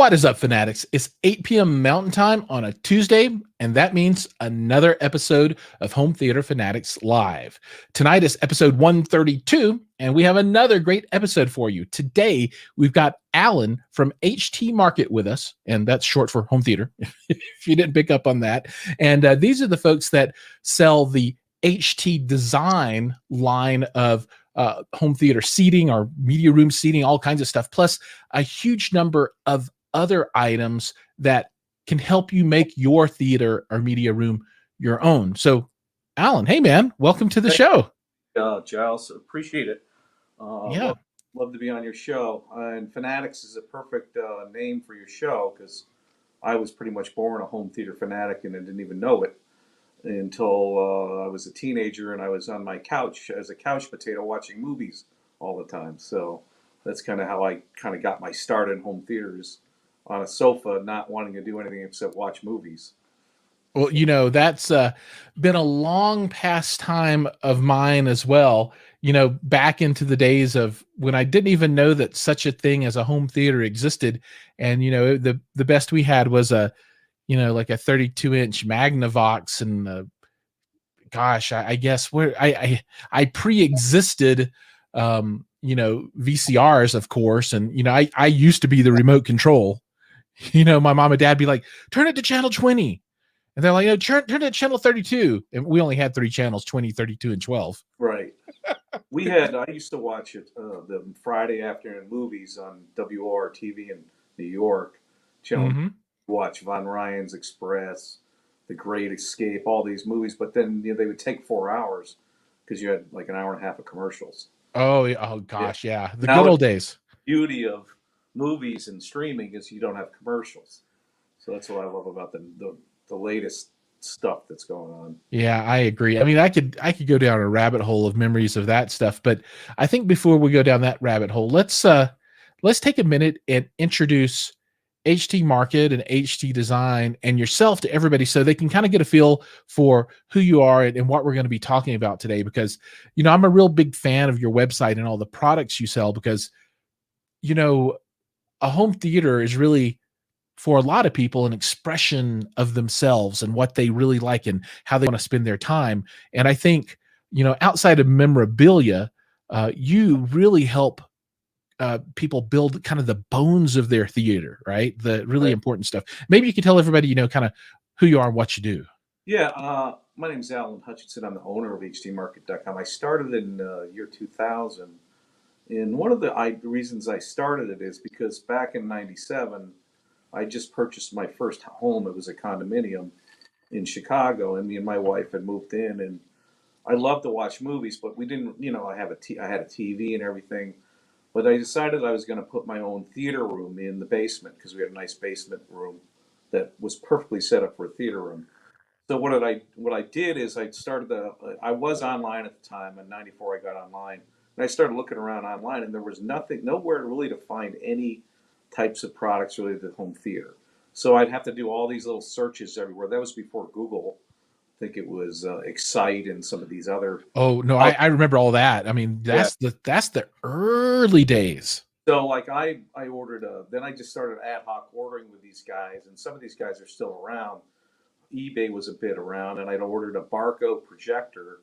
What is up, Fanatics? It's 8 p.m. Mountain Time on a Tuesday, and that means another episode of Home Theater Fanatics Live. Tonight is episode 132, and we have another great episode for you. Today, we've got Alan from HT Market with us, and that's short for home theater, if you didn't pick up on that. And these are the folks that sell the HT Design line of home theater seating or media room seating, all kinds of stuff, plus a huge number of other items that can help you make your theater or media room your own. So, Alan, hey man, welcome to the show. Jiles, appreciate it. Yeah. Love to be on your show. And Fanatics is a perfect name for your show because I was pretty much born a home theater fanatic and I didn't even know it until I was a teenager and I was on my couch as a couch potato watching movies all the time. So that's kind of how I kind of got my start in home theaters, on a sofa, not wanting to do anything except watch movies. Well, that's been a long pastime of mine as well. Back into the days of when I didn't even know that such a thing as a home theater existed. And, the best we had was like a 32-inch Magnavox. And gosh, I guess where I pre-existed, VCRs, of course. And, I used to be the remote control. My mom and dad be like, turn it to channel 20. And they're like, no, turn it to channel 32. And we only had 3 channels, 20, 32, and 12. Right. I used to watch it, the Friday afternoon movies on WOR-TV in New York. Channel, watch Von Ryan's Express, The Great Escape, all these movies. But then they would take 4 hours because you had like an hour and a half of commercials. Oh gosh, yeah. The Now good old days. Beauty of movies and streaming is you don't have commercials. So that's what I love about the latest stuff that's going on. Yeah, I agree. I mean, I could go down a rabbit hole of memories of that stuff, but I think before we go down that rabbit hole, let's take a minute and introduce HT Market and HT Design and yourself to everybody so they can kind of get a feel for who you are and what we're going to be talking about today. Because, I'm a real big fan of your website and all the products you sell because, a home theater is really, for a lot of people, an expression of themselves and what they really like and how they want to spend their time. And I think, outside of memorabilia, you really help people build kind of the bones of their theater, right? The really important stuff. Maybe you can tell everybody, kind of who you are and what you do. Yeah, my name is Alan Hutchinson. I'm the owner of htmarket.com. I started in year 2000. And one of the reasons I started it is because back in 97, I just purchased my first home. It was a condominium in Chicago, and me and my wife had moved in. And I love to watch movies, but we didn't. I had a TV and everything, but I decided I was going to put my own theater room in the basement because we had a nice basement room that was perfectly set up for a theater room. So what I did is I started I was online at the time. In '94, I got online, and I started looking around online, and there was nowhere really to find any types of products related to home theater. So I'd have to do all these little searches everywhere. That was before Google. I think it was Excite and some of these other. Oh no, I remember all that. I mean, that's the early days. So like I ordered then I just started ad hoc ordering with these guys, and some of these guys are still around. eBay was a bit around, and I'd ordered a Barco projector.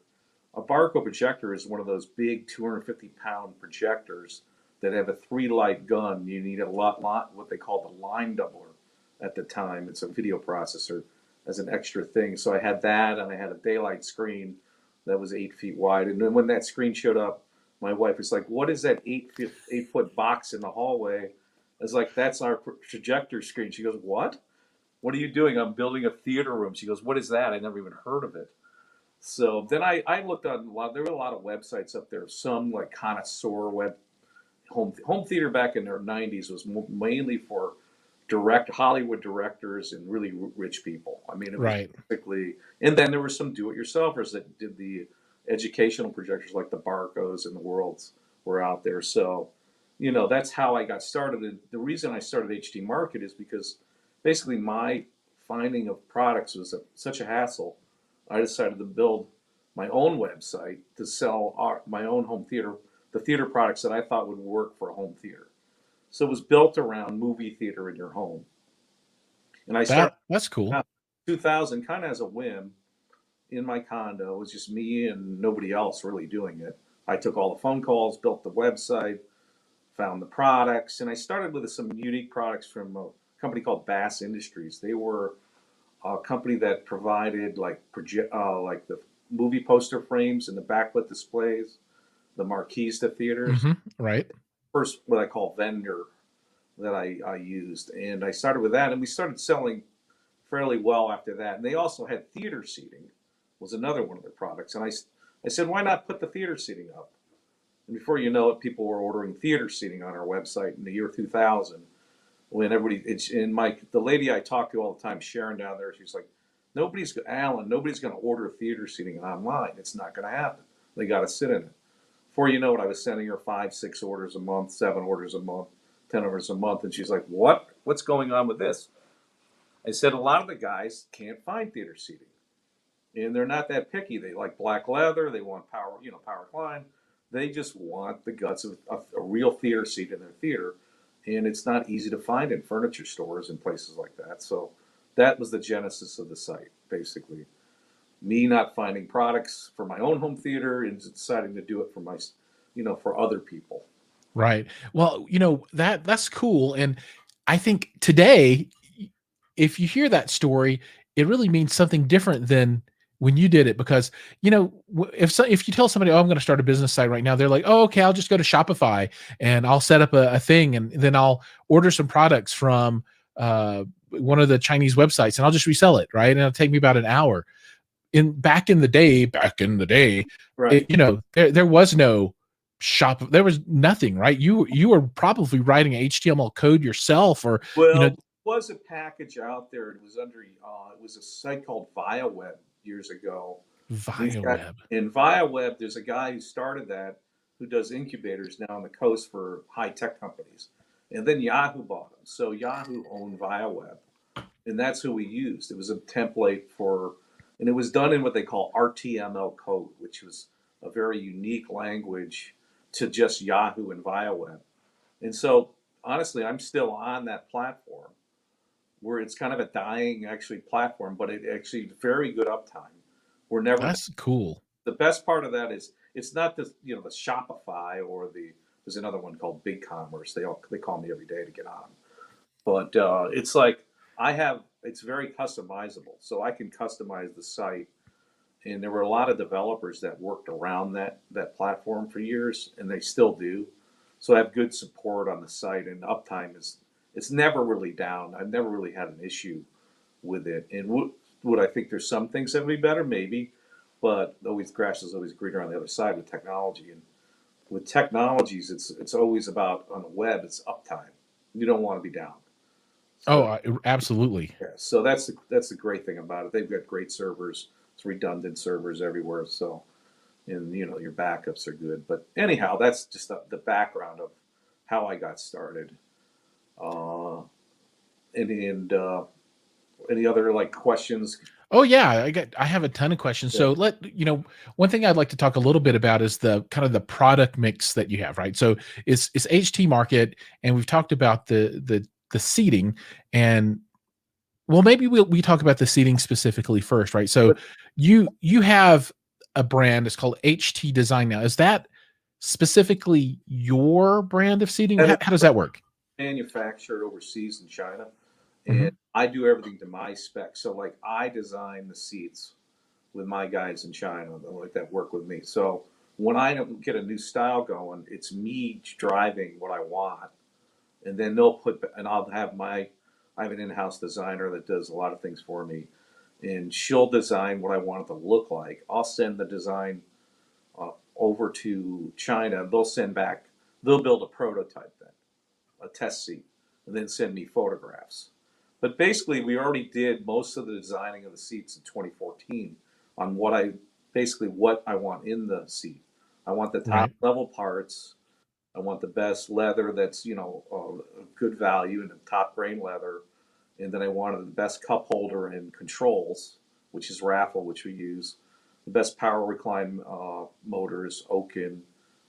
A Barco projector is one of those big 250-pound projectors that have a 3-light gun. You need a lot what they call the line doubler at the time. It's a video processor as an extra thing. So I had that, and I had a daylight screen that was 8 feet wide. And then when that screen showed up, my wife was like, "What is that 8-foot box in the hallway?" I was like, "That's our projector screen." She goes, "What? What are you doing?" "I'm building a theater room." She goes, "What is that? I never even heard of it." So then I looked on there were a lot of websites up there, some like connoisseur home theater back in the 90s was mainly for Hollywood directors and really rich people. I mean, it was basically, and then there were some do-it-yourselfers that did the educational projectors like the Barcos and the Worlds were out there. So, that's how I got started. And the reason I started HT Market is because basically my finding of products was such a hassle. I decided to build my own website to sell my own home theater, the theater products that I thought would work for a home theater. So it was built around movie theater in your home. And I started That's cool. in 2000 kind of as a whim in my condo. It was just me and nobody else really doing it. I took all the phone calls, built the website, found the products, and I started with some unique products from a company called Bass Industries. They were a company that provided like the movie poster frames and the backlit displays, the marquees to theaters. Right. First, what I call vendor that I used, and I started with that, and we started selling fairly well after that. And they also had theater seating, was another one of their products, and I said, why not put the theater seating up? And before you know it, people were ordering theater seating on our website in the year 2000. When everybody, it's in my the lady I talk to all the time, Sharon down there, she's like, nobody's going to order theater seating online. It's not going to happen. They got to sit in it. Before you know it, I was sending her 5, 6 orders a month, 7 orders a month, 10 orders a month, and she's like, "What? What's going on with this?" I said, "A lot of the guys can't find theater seating, and they're not that picky. They like black leather. They want power recline. They just want the guts of a real theater seat in their theater, and it's not easy to find in furniture stores and places like that." So that was the genesis of the site, basically. Me not finding products for my own home theater and deciding to do it for for other people. Right. Well, that's cool. And I think today, if you hear that story, it really means something different than when you did it because, if you tell somebody, "Oh, I'm going to start a business site right now," they're like, "Oh, okay, I'll just go to Shopify and I'll set up a thing and then I'll order some products from one of the Chinese websites and I'll just resell it, right? And it'll take me about an hour." Back in the day, Right. there was no shop, there was nothing, right? You were probably writing HTML code yourself, or Well, there was a package out there. It was a site called ViaWeb years ago. These via guys web. in ViaWeb, there's a guy who started that who does incubators now on the coast for high tech companies. And then Yahoo bought them. So Yahoo owned ViaWeb. And that's who we used. It was a template and it was done in what they call RTML code, which was a very unique language to just Yahoo and ViaWeb. And so, honestly, I'm still on that platform where it's kind of a dying actually platform, but it actually very good uptime. We're never That's cool. The best part of that is it's not the Shopify or there's another one called Big Commerce. They call me every day to get on, but it's like it's very customizable, so I can customize the site. And there were a lot of developers that worked around that platform for years, and they still do. So I have good support on the site, and uptime is it's never really down. I've never really had an issue with it. And would I think there's some things that would be better? Maybe, but always grass is always greener on the other side with technology. And with technologies, it's always about on the web. It's uptime. You don't want to be down. Oh, So absolutely. yeah, so that's the great thing about it. They've got great servers. It's redundant servers everywhere. So and your backups are good. But anyhow, that's just the background of how I got started. Uh, and any other like questions? Oh yeah, I have a ton of questions. Yeah. So one thing I'd like to talk a little bit about is the kind of the product mix that you have, right? So it's HT Market, and we've talked about the seating, and well, maybe we talk about the seating specifically first, right? So But you have a brand, it's called HT Design now. Is that specifically your brand of seating? that is How does that work? manufactured overseas in China, and Mhm. I do everything to my spec. So like I design the seats with my guys in China, like that work with me. So when I get a new style going, it's me driving what I want, and then I have an in-house designer that does a lot of things for me, and she'll design what I want it to look like. I'll send the design over to China. They'll build a prototype then, a test seat, and then send me photographs. But basically, we already did most of the designing of the seats in 2014 on what I want in the seat. I want the top Right. level parts. I want the best leather that's good value and the top grain leather, and then I wanted the best cup holder and controls, which is Raffle, which we use. The best power recline motors, Oaken,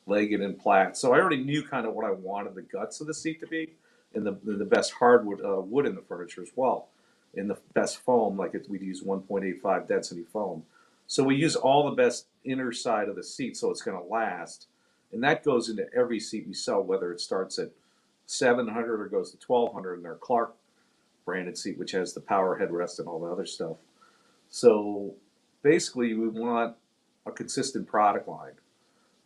legged and plat. So I already knew kind of what I wanted the guts of the seat to be, and the best hardwood wood in the furniture as well, and the best foam. Like we'd use 1.85 density foam. So we use all the best inner side of the seat, so it's going to last, and that goes into every seat we sell, whether it starts at 700 or goes to 1200 in their Clark branded seat, which has the power headrest and all the other stuff. So basically, we want a consistent product line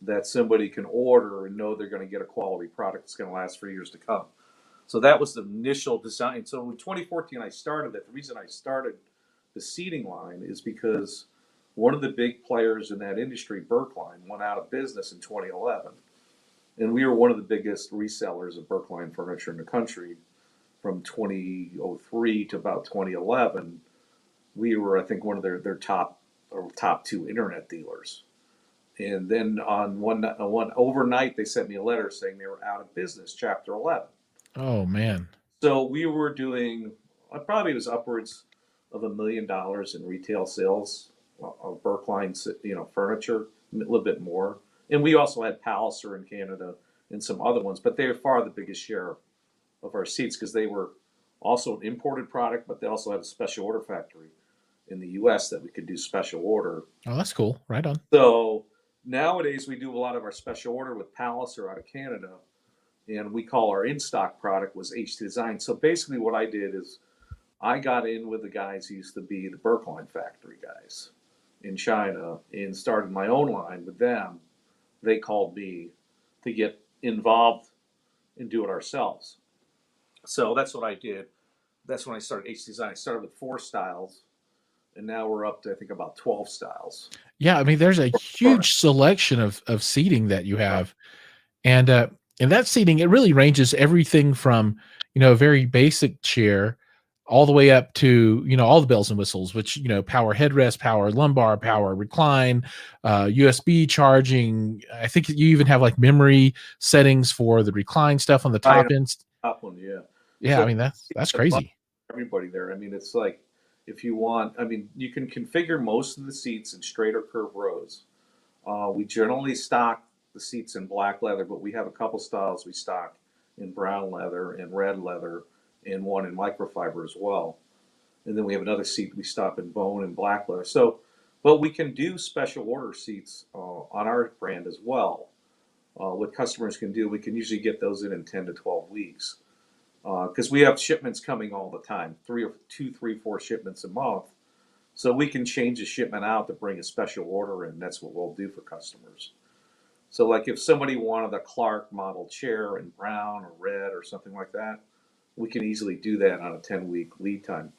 that somebody can order and know they're going to get a quality product that's going to last for years to come. So that was the initial design. So in 2014, I started that. The reason I started the seating line is because one of the big players in that industry, Berkline, went out of business in 2011. And we were one of the biggest resellers of Berkline furniture in the country from 2003 to about 2011. We were, I think, one of their top two internet dealers. And then on one overnight, they sent me a letter saying they were out of business, Chapter 11. Oh man. So we were doing, probably it was upwards of $1 million in retail sales of Berkline, furniture, a little bit more. And we also had Palliser in Canada and some other ones, but they were far the biggest share of our seats because they were also an imported product, but they also had a special order factory in the U.S. that we could do special order. Oh, that's cool. Right on. So nowadays we do a lot of our special order with Palliser out of Canada, and we call our in-stock product was HT Design. So basically what I did is I got in with the guys who used to be the Berkline factory guys in China and started my own line with them. They called me to get involved and do it ourselves. So that's what I did. That's when I started HT Design. I started with 4 styles, and now we're up to, I think, about 12 styles. Yeah, I mean, there's a huge selection of seating that you have, and that seating, it really ranges everything from a very basic chair all the way up to all the bells and whistles, which power headrest, power lumbar, power recline, USB charging. I think you even have like memory settings for the recline stuff on the top end. Top one, yeah. Yeah, So I mean that's crazy. everybody there. I mean, it's like if you want. I mean, you can configure most of the seats in straight or curved rows. We generally stock the seats in black leather, but we have a couple styles we stock in brown leather and red leather, and one in microfiber as well. And then we have another seat we stock in bone and black leather. So, but we can do special order seats on our brand as well. What customers can do, we can usually get those in 10 to 12 weeks. Because we have shipments coming all the time, 4 shipments a month. So we can change a shipment out to bring a special order in. That's what we'll do for customers. So like if somebody wanted a Clark model chair in brown or red or something like that, we can easily do that on a 10-week lead time.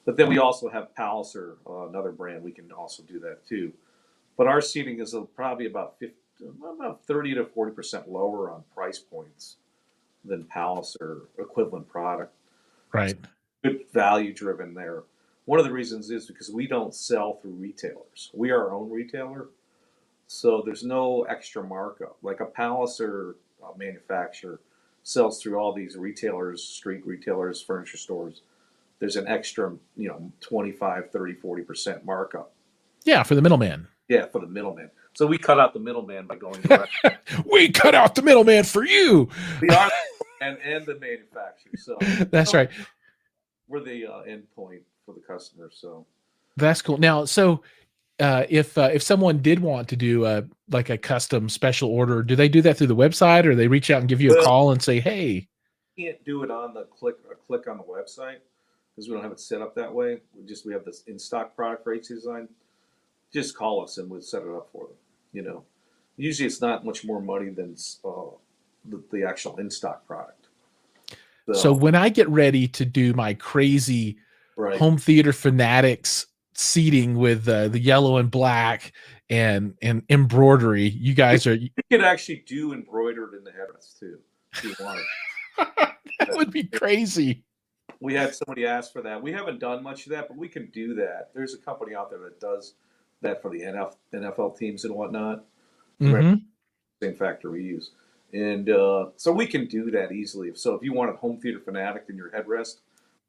But then we also have Palliser, another brand. We can also do that too. But our seating is probably about 30 to 40% lower on price points than Palliser equivalent product. Right. Good value driven there. One of the reasons is because we don't sell through retailers. We are our own retailer, so there's no extra markup. Like a Palliser manufacturer sells through all these retailers, street retailers, furniture stores. There's an extra, 25, 30, 40% markup. Yeah, for the middleman. Yeah, for the middleman. So we cut out the middleman by going direct. We cut out the middleman for you. We are and the manufacturer. So that's right. We're the end point for the customer. So that's cool. Now, so if someone did want to do like a custom special order, do they do that through the website, or they reach out and give you a call and say, "Hey"? You can't do it on the click on the website because we don't have it set up that way. We have this in stock product for HT Design. Just call us and we'll set it up for them. Usually it's not much more money than the actual in stock product. So when I get ready to do my crazy home theater fanatics seating with the yellow and black and embroidery, you guys are. You could actually do embroidered in the headrest too, if you wanted. That would be crazy. We had somebody ask for that. We haven't done much of that, but we can do that. There's a company out there that does that for the NFL teams and whatnot. Mm-hmm. Same factory we use. And so we can do that easily. So if you want a home theater fanatic in your headrest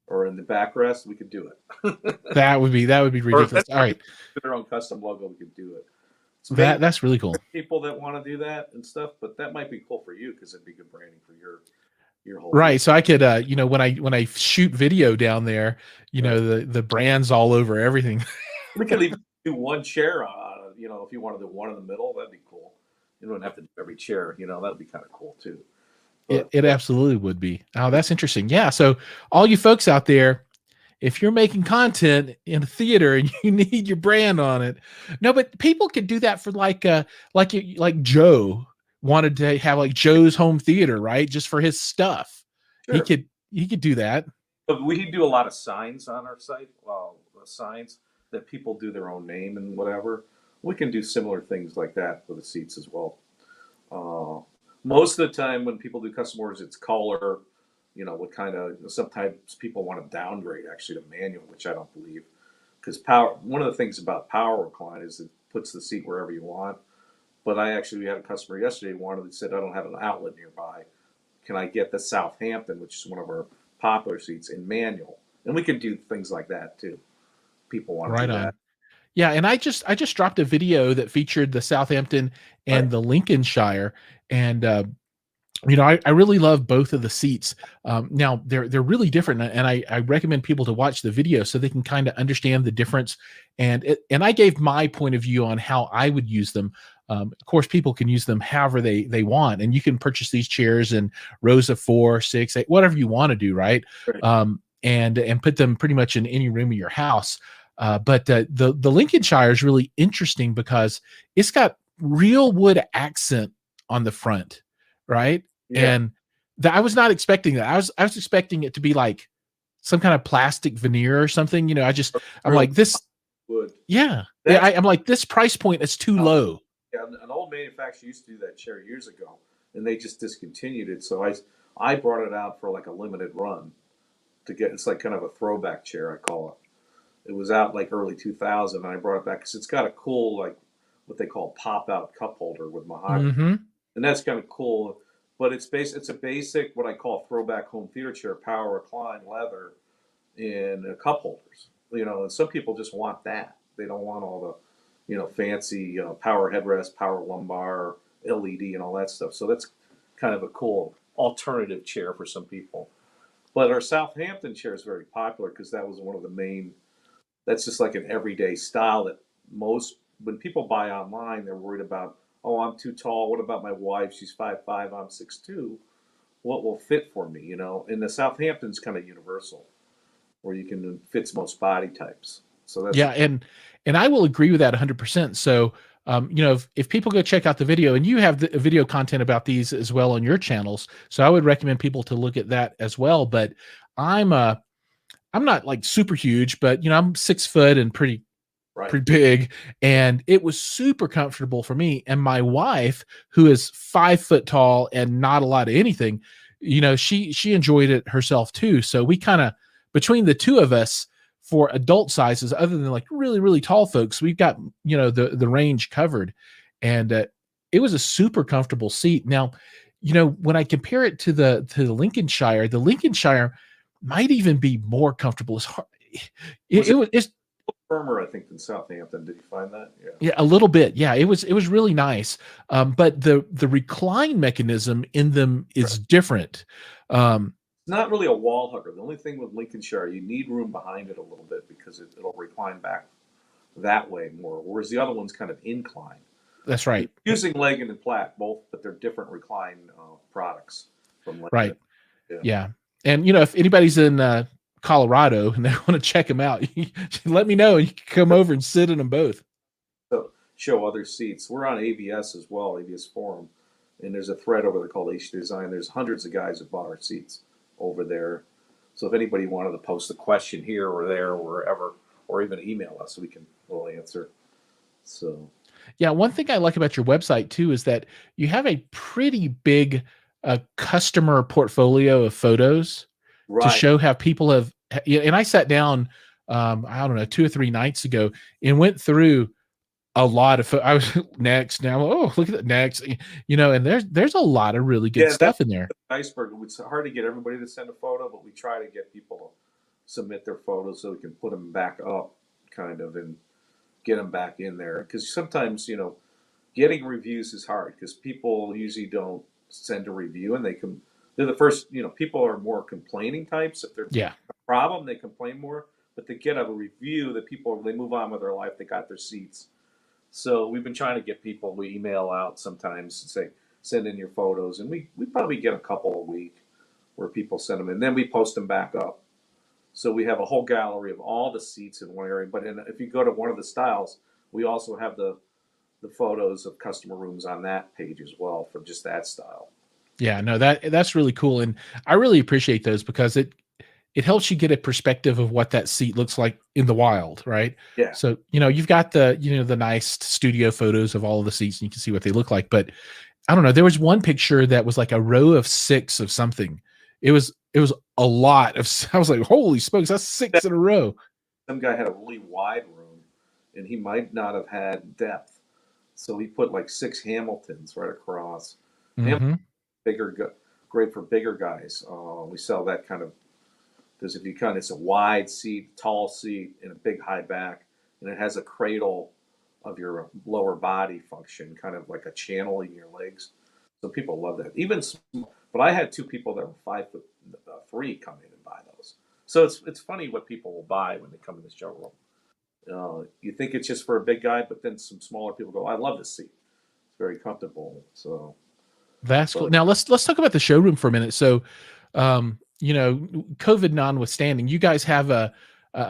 or in the backrest, we could do it. that would be ridiculous. All right. Their own custom logo, we could do it. So maybe That's really cool. people that want to do that and stuff, but that might be cool for you because it'd be good branding for your whole deal. Right. So I could, when I shoot video down there, Right. the brands all over everything. We could even do one chair on, if you want to do one in the middle, that'd be cool. You don't have to do every chair, that'd be kind of cool too. It But it absolutely would be. Oh, that's interesting. Yeah. So all you folks out there, if you're making content in a theater and you need your brand on it, no, but people could do that for like Joe wanted to have like Joe's home theater, right? Just for his stuff. He sure. could he could do that. But we do a lot of signs on our site. Well, signs that people do their own name and whatever. We can do similar things like that for the seats as well. Uh, Most of the time, when people do custom orders, it's color. What kind of sometimes people want to downgrade actually to manual, which I don't believe, because power. One of the things about power recline is it puts the seat wherever you want. But we had a customer yesterday said I don't have an outlet nearby. Can I get the Southampton, which is one of our popular seats, in manual? And we can do things like that too. People want to Right do on. that, Yeah, and I just dropped a video that featured the Southampton right? and the Lincolnshire, and I really love both of the seats. Now they're really different, and I recommend people to watch the video so they can kind of understand the difference. And I gave my point of view on how I would use them. Of course, people can use them however they want, and you can purchase these chairs in rows of 4, 6, 8, whatever you want to do, right? Right. And put them pretty much in any room of your house. But the Lincolnshire is really interesting because it's got real wood accent on the front, right? Yeah. And I was not expecting that. I was expecting it to be like some kind of plastic veneer or something. I'm Really like this. would. Yeah, That's I'm like this price point is too low. yeah. An old manufacturer used to do that chair years ago, and they just discontinued it. So I brought it out for like a limited run to get. It's like kind of a throwback chair, I call it. It was out like early 2000, and I brought it back because it's got a cool like what they call pop out cup holder with mahogany, Hmm. and that's kind of cool. But it's a basic what I call throwback home theater chair, power recline leather in cup holders. And some people just want that. They don't want all the fancy power headrest, power lumbar, LED, and all that stuff. So that's kind of a cool alternative chair for some people. But our Southampton chair is very popular because that was one of the main. That's just like an everyday style that most when people buy online, they're worried about. Oh, I'm too tall. What about my wife? She's 5'5". I'm 6'2". What will fit for me? And the Southampton's kind of universal, where you can fits most body types. So that's Yeah, and I will agree with that 100%. So, if people go check out the video, and you have the video content about these as well on your channels, so I would recommend people to look at that as well. But I'm uh I'm not like super huge, but I'm 6 foot and right. pretty big, and it was super comfortable for me. And my wife, who is 5 foot tall and not a lot of anything, she enjoyed it herself too. So we kind of, between the two of us, for adult sizes, other than like really really tall folks, we've got the range covered. And it was a super comfortable seat. Now, when I compare it to the Lincolnshire might even be more comfortable. It's hard. Was it It's firmer, I think, than Southampton? Did you find that? Yeah. yeah, a little bit. Yeah, it was really nice. But the recline mechanism in them Right. is different. Um, It's not really a wall hugger. The only thing with Lincolnshire, you need room behind it a little bit because it'll recline back that way more, whereas the other one's kind of incline. that's right. Using Leggett and Platt both, but they're different recline products from Leggett. Right. Yeah. Yeah. And if anybody's in Colorado and they want to check them out, let me know. You can come over and sit in them both. So show other seats. We're on ABS as well, ABS Forum, and there's a thread over there called H Design. There's hundreds of guys who bought our seats over there. So if anybody wanted to post a question here or there or wherever, or even email us, we'll answer. So Yeah, one thing I like about your website too is that you have a pretty big customer portfolio of photos to right, show how people have. Yeah, and I sat down, I don't know, 2 or 3 nights ago, and went through a lot of. I was next now. Oh, look at that next. And there's a lot of really good yeah, that's stuff in there. the iceberg. It's hard to get everybody to send a photo, but we try to get people to submit their photos so we can put them back up, kind of, and get them back in there. Because sometimes getting reviews is hard because people usually don't send a review, and they're the first. People are more complaining types. If there's Yeah. a problem, they complain more. But to get a review, that people they move on with their life, they got their seats. So we've been trying to get people. We email out sometimes and say send in your photos, and we probably get a couple a week where people send them, and then we post them back up. So we have a whole gallery of all the seats in one area. But if you go to one of the styles, we also have the photos of customer rooms on that page as well for just that style. Yeah, no, that's really cool. And I really appreciate those because it helps you get a perspective of what that seat looks like in the wild, right? Yeah. So, you've got the nice studio photos of all of the seats and you can see what they look like. But I don't know, there was one picture that was like a row of 6 of something. It was a lot of, I was like, holy smokes, that's 6 in a row. Some guy had a really wide room, and he might not have had depth, so he put like 6 Hamiltons right across. Hamilton Hmm. great for bigger guys. We sell that kind of because if you it's a wide seat, tall seat, and a big high back, and it has a cradle of your lower body function, kind of like a channel in your legs. So people love that. But I had 2 people that were 5'3" come in and buy those. So it's funny what people will buy when they come in the showroom. You think it's just for a big guy, but then some smaller people go, "I love this seat. It's very comfortable." So, That's cool. but Now let's talk about the showroom for a minute. So, COVID notwithstanding, you guys have a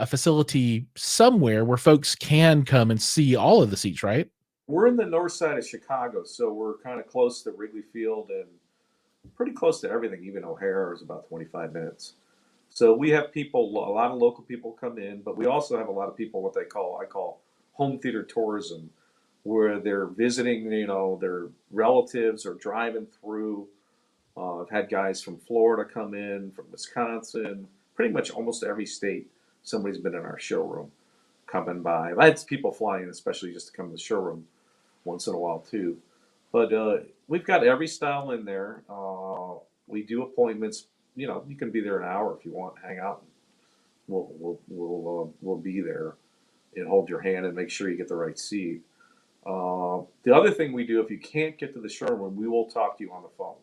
facility somewhere where folks can come and see all of the seats, right? we're in the north side of Chicago, so we're kind of close to Wrigley Field and pretty close to everything. Even O'Hare is about 25 minutes. So we have people, a lot of local people come in, but we also have a lot of people what I call home theater tourism, where they're visiting, their relatives or driving through. I've had guys from Florida come in, from Wisconsin, pretty much almost every state. Somebody's been in our showroom coming by. I had people flying, especially just to come to the showroom once in a while too. But we've got every style in there. We do appointments. You can be there an hour if you want. Hang out. We'll be there and hold your hand and make sure you get the right seat. The other thing we do, if you can't get to the showroom, we will talk to you on the phone.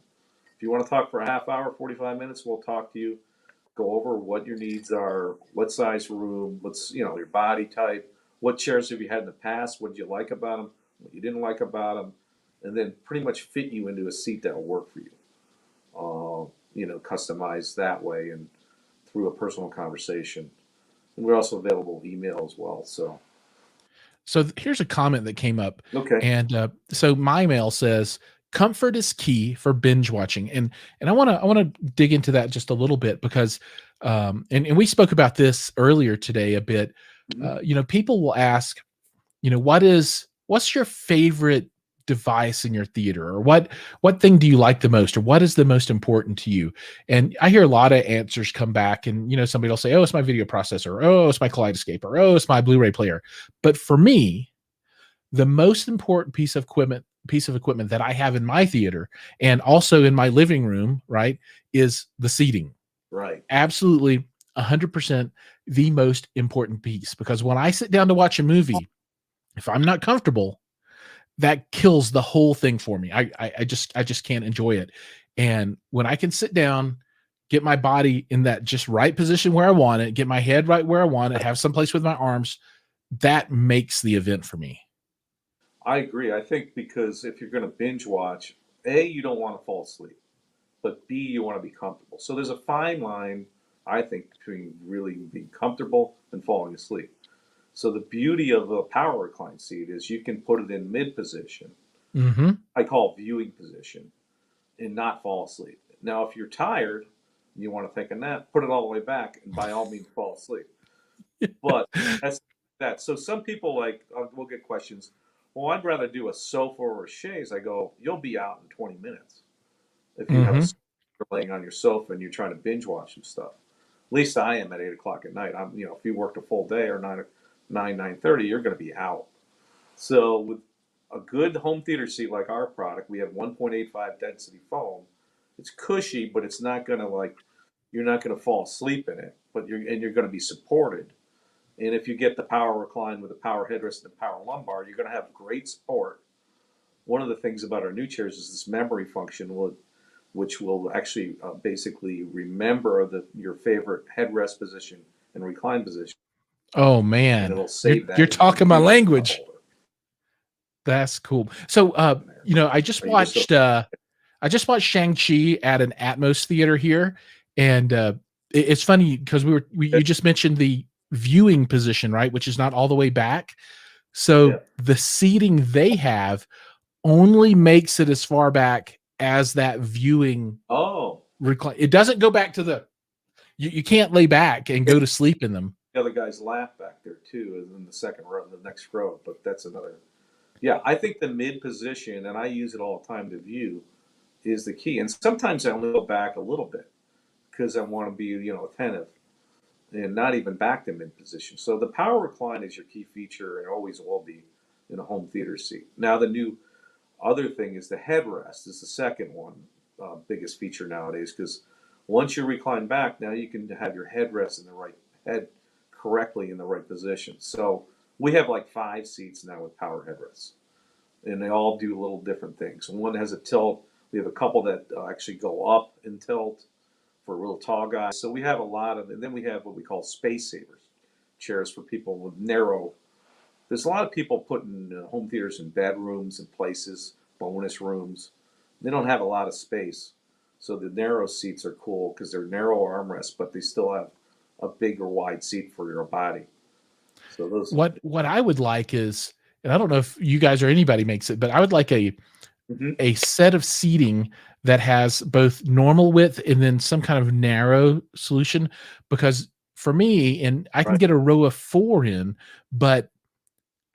If you want to talk for a half hour, 45 minutes, we'll talk to you, go over what your needs are, what size room, what's your body type, what chairs have you had in the past, what did you like about them, what you didn't like about them, and then pretty much fit you into a seat that'll work for you. Customized that way and through a personal conversation. And we're also available email as well. So here's a comment that came up, Okay. and so my mail says comfort is key for binge watching, and I want to dig into that just a little bit because, and we spoke about this earlier today a bit. Mhm. People will ask, what's your favorite device in your theater, or what thing do you like the most, or what is the most important to you? And I hear a lot of answers come back, and somebody will say, oh, it's my video processor, or, oh, it's my Kaleidoscope, or, oh, it's my Blu-ray player. But for me, the most important piece of equipment that I have in my theater and also in my living room, right, is the seating. Right. Absolutely 100% the most important piece, because when I sit down to watch a movie, if I'm not comfortable, that kills the whole thing for me. I just can't enjoy it. And when I can sit down, get my body in that just right position where I want it, get my head right where I want it, have some place with my arms, that makes the event for me. I agree. I think because if you're going to binge watch, A, you don't want to fall asleep, but B, you want to be comfortable. So there's a fine line, I think, between really being comfortable and falling asleep. So the beauty of a power recline seat is you can put it in mid position. Hmm. I call viewing position and not fall asleep. Now, if you're tired and you want to take a nap, put it all the way back and by all means fall asleep. But that's that. So some people we'll get questions. Well, I'd rather do a sofa or a chaise. I go, you'll be out in 20 minutes if you have a Hmm. sofa laying on your sofa and you're trying to binge watch some stuff. At least I am at 8 o'clock at night. If you worked a full day or 9:30, you're going to be out. So with a good home theater seat like our product, we have 1.85 density foam. It's cushy, but it's not going to you're not going to fall asleep in it, but you're going to be supported. And if you get the power recline with the power headrest and the power lumbar, you're going to have great support. one of the things about our new chairs is this memory function, which will actually basically remember your favorite headrest position and recline position, Oh and man, it'll you're save that you're in the talking my computer language. folder. That's cool. So, I just Are you just watched Shang-Chi at an Atmos theater here, and it's funny because you just mentioned the viewing position, right, which is not all the way back. yeah? So the seating they have only makes it as far back as that viewing Oh, recline. It doesn't go back to you can't lay back and go to sleep in them. the other guys laugh back there too, in the second row, the next row. But that's another. Yeah, I think the mid position, and I use it all the time to view, is the key. And sometimes I only go back a little bit because I want to be, attentive and not even back to mid position. So the power recline is your key feature and always will be in a home theater seat. Now the new other thing is the headrest is the second one, biggest feature nowadays, because once you recline back, now you can have your headrest in the right head correctly in the right position. So we have like 5 seats now with power headrests, and they all do little different things. One has a tilt. We have a couple that actually go up and tilt for real tall guys. So we have a lot of, and then we have what we call space savers chairs for people with narrow. There's a lot of people putting home theaters in bedrooms and places, bonus rooms. They don't have a lot of space. So the narrow seats are cool because they're narrow armrests, but they still have a big or wide seat for your body. So those. What I would like is, and I don't know if you guys or anybody makes it, but I would like Mhm. a set of seating that has both normal width and then some kind of narrow solution. Because for me, and I can Right. get a row of 4 in, but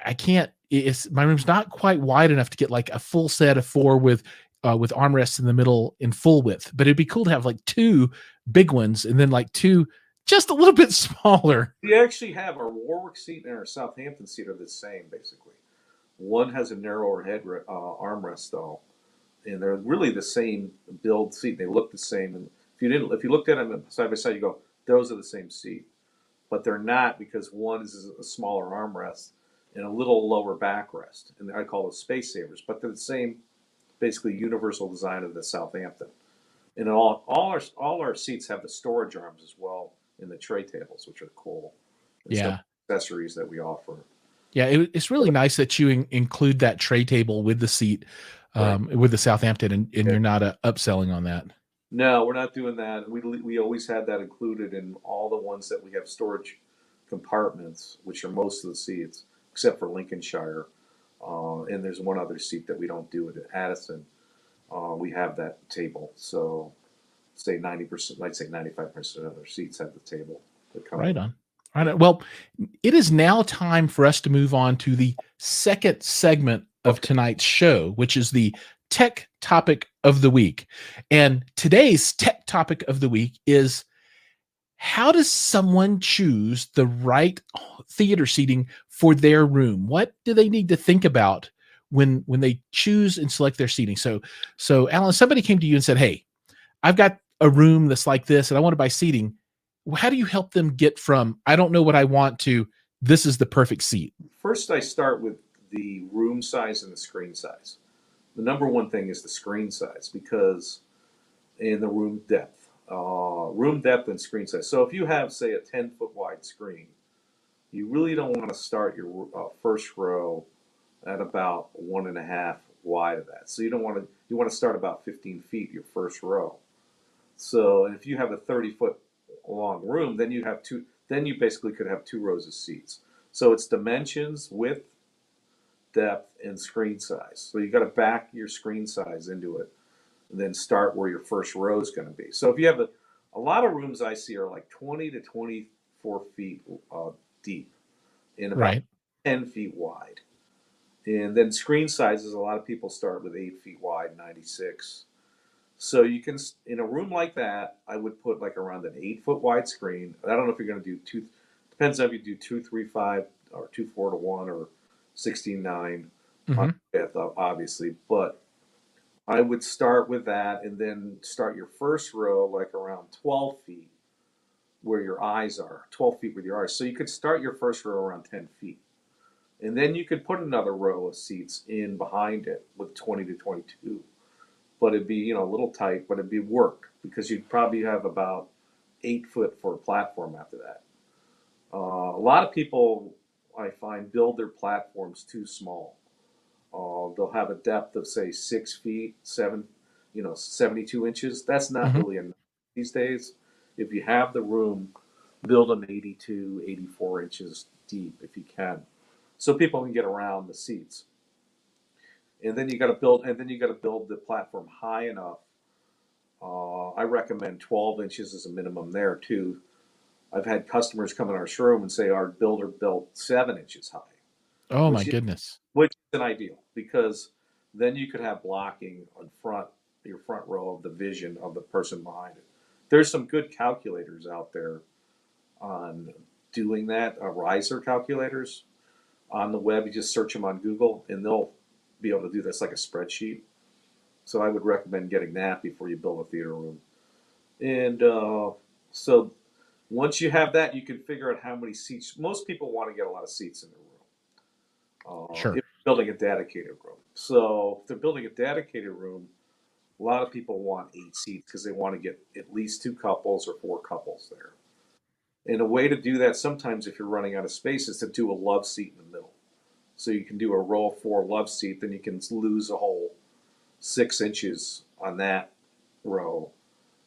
I can't. It's my room's not quite wide enough to get like a full set of 4 with armrests in the middle in full width. But it'd be cool to have like 2 big ones and then like 2 just a little bit smaller. We actually have our Warwick seat and our Southampton seat are the same, basically. One has a narrower armrest though, and they're really the same build seat. They look the same, and if you looked at them side by side, you go, those are the same seat, but they're not because one is a smaller armrest and a little lower backrest, and I call those space savers. But they're the same, basically universal design of the Southampton. And all our seats have the storage arms as well in the tray tables, which are cool, and some Yeah. accessories that we offer. Yeah, it's really nice that you include that tray table with the seat, Right. with the Southampton, and Yeah. you're not upselling on that. No, we're not doing that. We always had that included in all the ones that we have storage compartments, which are most of the seats, except for Lincolnshire. And there's one other seat that we don't do it at Addison. We have that table. So say 90%, I'd say 95% of our seats have the table that come Right with. on. Right on. Well, it is now time for us to move on to the second segment of Okay. tonight's show, which is the tech topic of the week. And today's tech topic of the week is, how does someone choose the right theater seating for their room? What do they need to think about when they choose and select their seating? So Alan, somebody came to you and said, "Hey, I've got a room that's like this and I want to buy seating." How do you help them get from "I don't know what I want" to "this is the perfect seat"? First, I start with the room size and the screen size. The number one thing is the screen size because in the room depth and screen size. So if you have, say, a 10-foot wide screen, you really don't want to start your first row at about 1.5 wide of that. So you want to start about 15 feet your first row. So if you have a 30-foot long room, then you basically could have 2 rows of seats. So it's dimensions, width, depth, and screen size. So you got to back your screen size into it and then start where your first row is going to be. So if you have a lot of rooms I see are like 20 to 24 feet deep and about Right. 10 feet wide. And then screen sizes, a lot of people start with 8 feet wide, 96. So you can, in a room like that, I would put like around an 8-foot wide screen. I don't know if you're going to do depends if you do 235 or 24 to 1 or 16:9 on Hmm. width, obviously. But I would start with that and then start your first row like around 12 feet where your eyes are, 12 feet with your eyes. So you could start your first row around 10 feet. And then you could put another row of seats in behind it with 20 to 22. But it'd be, a little tight, but it'd be work because you'd probably have about 8 foot for a platform after that. A lot of people, I find, build their platforms too small. They'll have a depth of, say, 6 feet, 72 inches. That's not Hmm. really enough these days. If you have the room, build them 82, 84 inches deep if you can, so people can get around the seats. And then you got to build the platform high enough. I recommend 12 inches as a minimum there too. I've had customers come in our showroom and say our builder built 7 inches high, Oh my which is goodness. which is an ideal because then you could have blocking on your front row of the vision of the person behind it. There's some good calculators out there on doing that, riser calculators on the web. You just search them on Google and they'll be able to do this like a spreadsheet. So I would recommend getting that before you build a theater room. And so once you have that, you can figure out how many seats. Most people want to get a lot of seats in their room Sure. if they're building a dedicated room. So if they're building a dedicated room, a lot of people want 8 seats because they want to get at least 2 couples or 4 couples there. And a way to do that sometimes if you're running out of space is to do a love seat in the middle. So you can do a row of 4 love seat, then you can lose a whole 6 inches on that row.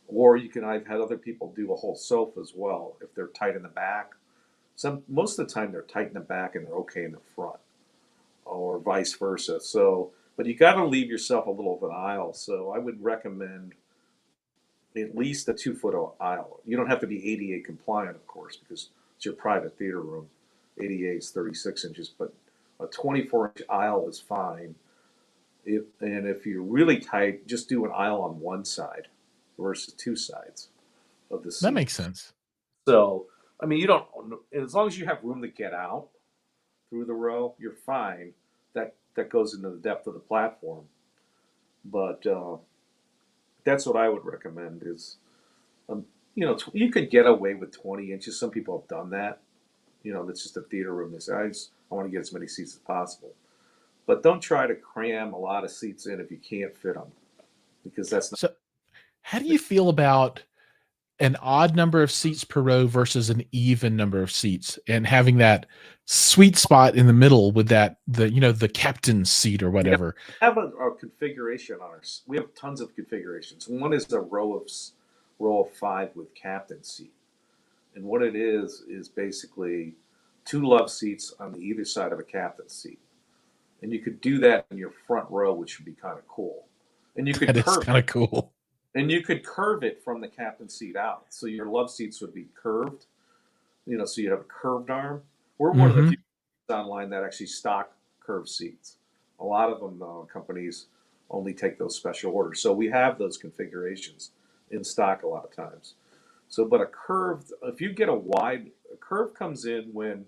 Or I've had other people do a whole sofa as well if they're tight in the back. Most of the time they're tight in the back and they're okay in the front, or vice versa. So, but you got to leave yourself a little of an aisle. So I would recommend at least a 2 foot aisle. You don't have to be ADA compliant, of course, because it's your private theater room. ADA is 36 inches, but a 24-inch aisle is fine. And if you're really tight, just do an aisle on one side versus 2 sides of the That seat. makes sense. So, I mean, you don't, as long as you have room to get out through the row, you're fine. That goes into the depth of the platform. But that's what I would recommend is, um, you could get away with 20 inches. Some people have done that. That's just a theater room. They say, I want to get as many seats as possible. But don't try to cram a lot of seats in if you can't fit them, because that's not. So, how do you feel about an odd number of seats per row versus an even number of seats, and having that sweet spot in the middle with the captain's seat or Yeah, whatever? we have a configuration on our. We have tons of configurations. One is a row of 5 with captain seat, and what it is basically 2 love seats on either side of a captain seat, and you could do that in your front row, which would be kind of cool. And you could That is curve kind of cool. it from the captain seat out, so your love seats would be curved. So you have a curved arm. We're one of the Hmm. few online that actually stock curved seats. A lot of them companies only take those special orders. So we have those configurations in stock a lot of times. So, but if you get a curve comes in when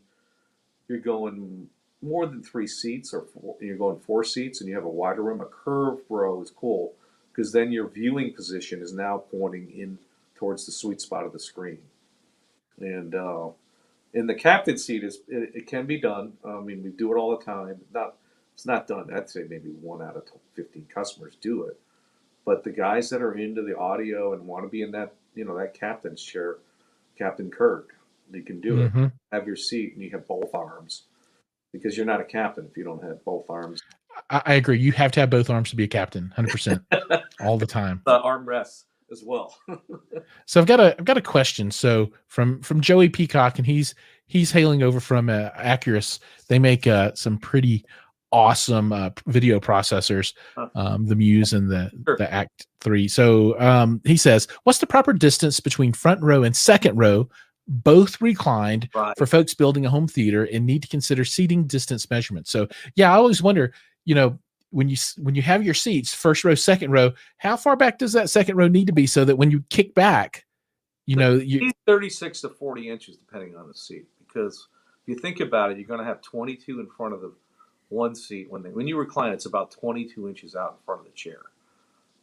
you're going more than 3 seats, or you're going 4 seats and you have a wider room. A curved row is cool because then your viewing position is now pointing in towards the sweet spot of the screen. And in the captain seat it can be done. I mean, we do it all the time. It's not done. I'd say maybe 1 out of 15 customers do it. But the guys that are into the audio and want to be in that captain's chair, Captain Kirk, you can do it. Hmm. Have your seat and you have both arms, because you're not a captain if you don't have both arms. I agree. You have to have both arms to be a captain, 100%, all the time. The armrests as well. So I've got a question. So from Joey Peacock, and he's hailing over from Accurus. They make some pretty awesome video processors, the Muse and Sure. the Act 3. So he says, what's the proper distance between front row and second row, both reclined, Right. for folks building a home theater and need to consider seating distance measurements? So yeah, I always wonder, you know, when you have your seats, first row, second row, how far back does that second row need to be so that when you kick back, you 36 to 40 inches, depending on the seat. Because if you think about it, you're going to have 22 in front of the one seat. When you recline, it's about 22 inches out in front of the chair,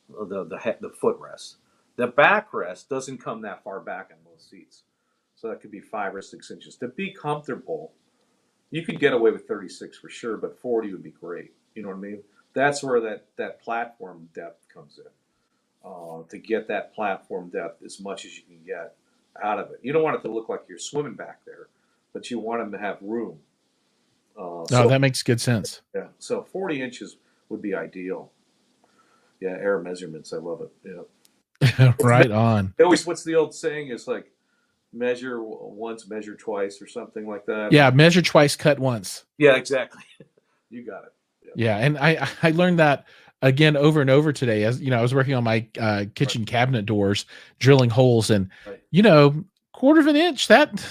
the footrest. The backrest doesn't come that far back on most seats, so that could be 5 or 6 inches. To be comfortable, You could get away with 36 for sure, but 40 would be great. You know what I mean? That's where that platform depth comes in. To get that platform depth as much as you can get out of it. You don't want it to look like you're swimming back there, but you want them to have room. That makes good sense. Yeah, so 40 inches would be ideal. Yeah, air measurements, I love it. Yeah, Right on. what's the old saying? It's like measure once, measure twice, or something like that. Yeah, measure twice, cut once. Yeah, exactly. You got it. Yeah, and I learned that again over and over today. As you know, I was working on my kitchen cabinet doors, drilling holes, and quarter of an inch. That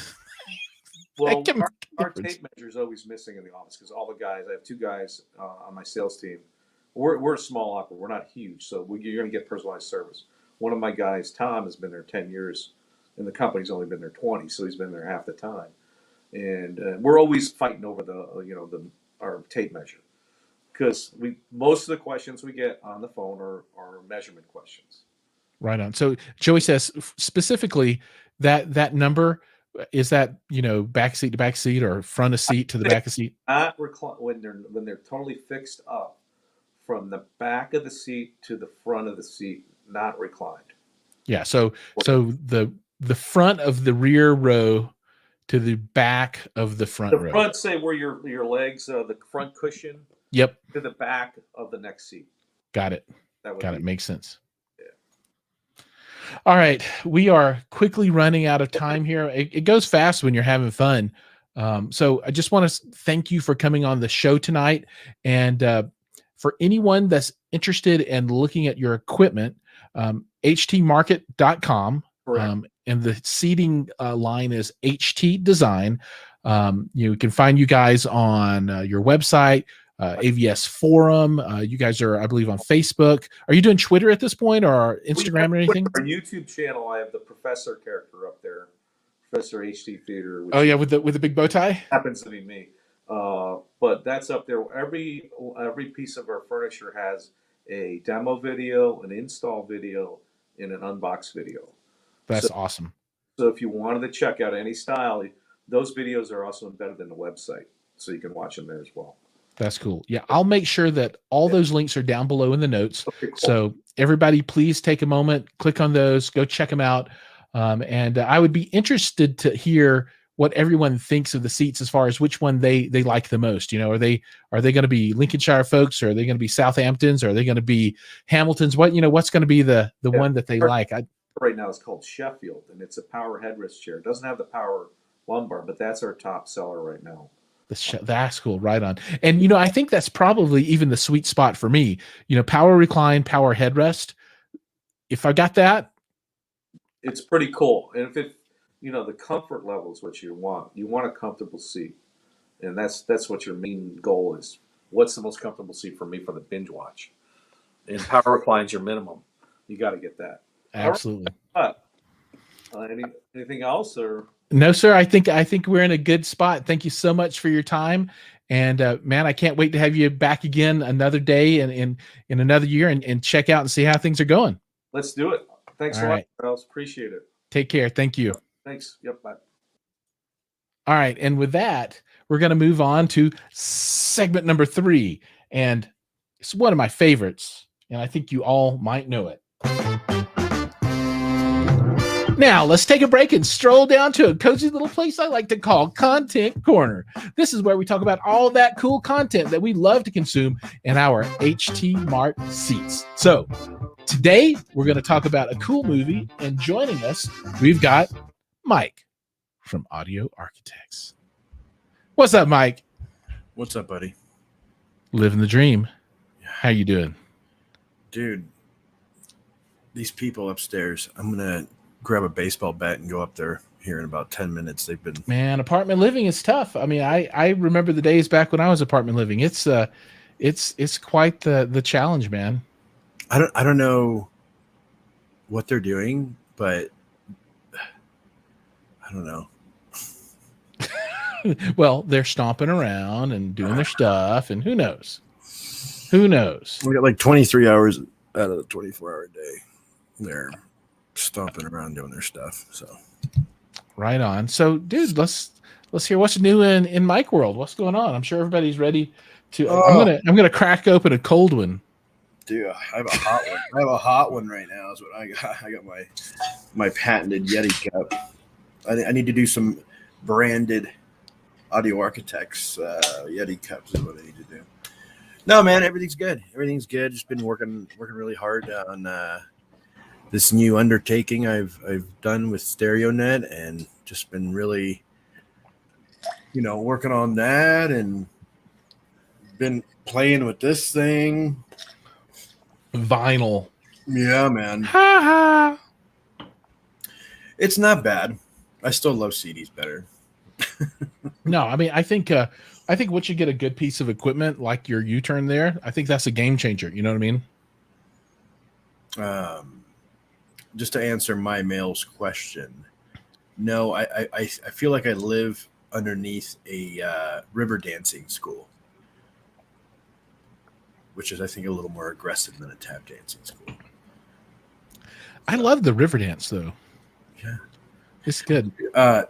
Well, that our tape measure is always missing in the office because all the guys. I have 2 guys on my sales team. We're a small opera. We're not huge, so you're going to get personalized service. One of my guys, Tom, has been there 10 years, and the company's only been there 20, so he's been there half the time. And we're always fighting over our tape measure because most of the questions we get on the phone are measurement questions. Right on. So Joey says specifically that number is that back seat to back seat or front of seat to the back of seat. Not when they're totally fixed up from the back of the seat to the front of the seat, not reclined. Yeah. So the front of the rear row to the back of the front row. The front, say where your legs, the front cushion. Yep. To the back of the next seat. Got it. Makes sense. Yeah. All right. We are quickly running out of time here. It goes fast when you're having fun. So I just want to thank you for coming on the show tonight. And for anyone that's interested in looking at your equipment, htmarket.com. And the seating line is HT Design. You can find you guys on your website, AVS Forum. You guys are, I believe, on Facebook. Are you doing Twitter at this point or Instagram or anything? Our YouTube channel, I have the Professor character up there, Professor HT Theater. Oh yeah, with the big bow tie. Happens to be me. But that's up there. Every piece of our furniture has a demo video, an install video, and an unbox video. That's awesome. So if you wanted to check out any style, those videos are also embedded in the website, so you can watch them there as well. That's cool. Yeah, I'll make sure that all those links are down below in the notes. Okay, cool. So everybody, please take a moment, click on those, go check them out. And I would be interested to hear what everyone thinks of the seats as far as which one they like the most. Are they going to be Lincolnshire folks, or are they going to be Southamptons, or are they going to be Hamiltons? What's going to be the one that they like? Right now it's called Sheffield, and it's a power headrest chair. It doesn't have the power lumbar, but that's our top seller right now. That's cool. Right on. And, I think that's probably even the sweet spot for me, power recline, power headrest. If I got that, it's pretty cool. And if the comfort level is what you want a comfortable seat. And that's what your main goal is. What's the most comfortable seat for me for the binge watch? And power recline's your minimum. You got to get that. Absolutely. Anything else or? No, sir. I think we're in a good spot. Thank you so much for your time. And man, I can't wait to have you back again another day and in another year and check out and see how things are going. Let's do it. Thanks a lot, Jiles. Appreciate it. Take care. Thank you. Thanks. Yep. Bye. All right. And with that, we're going to move on to segment number 3. And it's one of my favorites. And I think you all might know it. Now, let's take a break and stroll down to a cozy little place I like to call Content Corner. This is where we talk about all that cool content that we love to consume in our HT Mart seats. So, today, we're going to talk about a cool movie, and joining us, we've got Mike from Audio Architects. What's up, Mike? What's up, buddy? Living the dream. How you doing? Dude, these people upstairs, I'm going to grab a baseball bat and go up there here in about 10 minutes. They've been... Man, apartment living is tough. I mean, I remember the days back when I was apartment living. It's quite the challenge, man. I don't know what they're doing, but I don't know. Well, they're stomping around and doing their stuff, and who knows? Who knows? We got like 23 hours out of the 24-hour day. They're stomping around doing their stuff. So right on. So, dude, let's let's hear what's new in Mike world. What's going on? I'm sure everybody's ready to. Oh. I'm gonna crack open a cold one. Dude, I have a hot one. I have a hot one right now. Is what I got. I got my patented Yeti cup. I need to do some branded Audio Architects Yeti cups is what I need to do. No, man, everything's good. Everything's good. Just been working really hard on this new undertaking I've done with StereoNet, and just been really, working on that, and been playing with this thing. Vinyl. Yeah, man. Ha ha. It's not bad. I still love CDs better. No, I mean, I think once you get a good piece of equipment like your U-turn there, I think that's a game changer. You know what I mean? Just to answer my mail's question, no, I feel like I live underneath a river dancing school, which is, I think, a little more aggressive than a tap dancing school. I love the river dance, though. Yeah. It's good.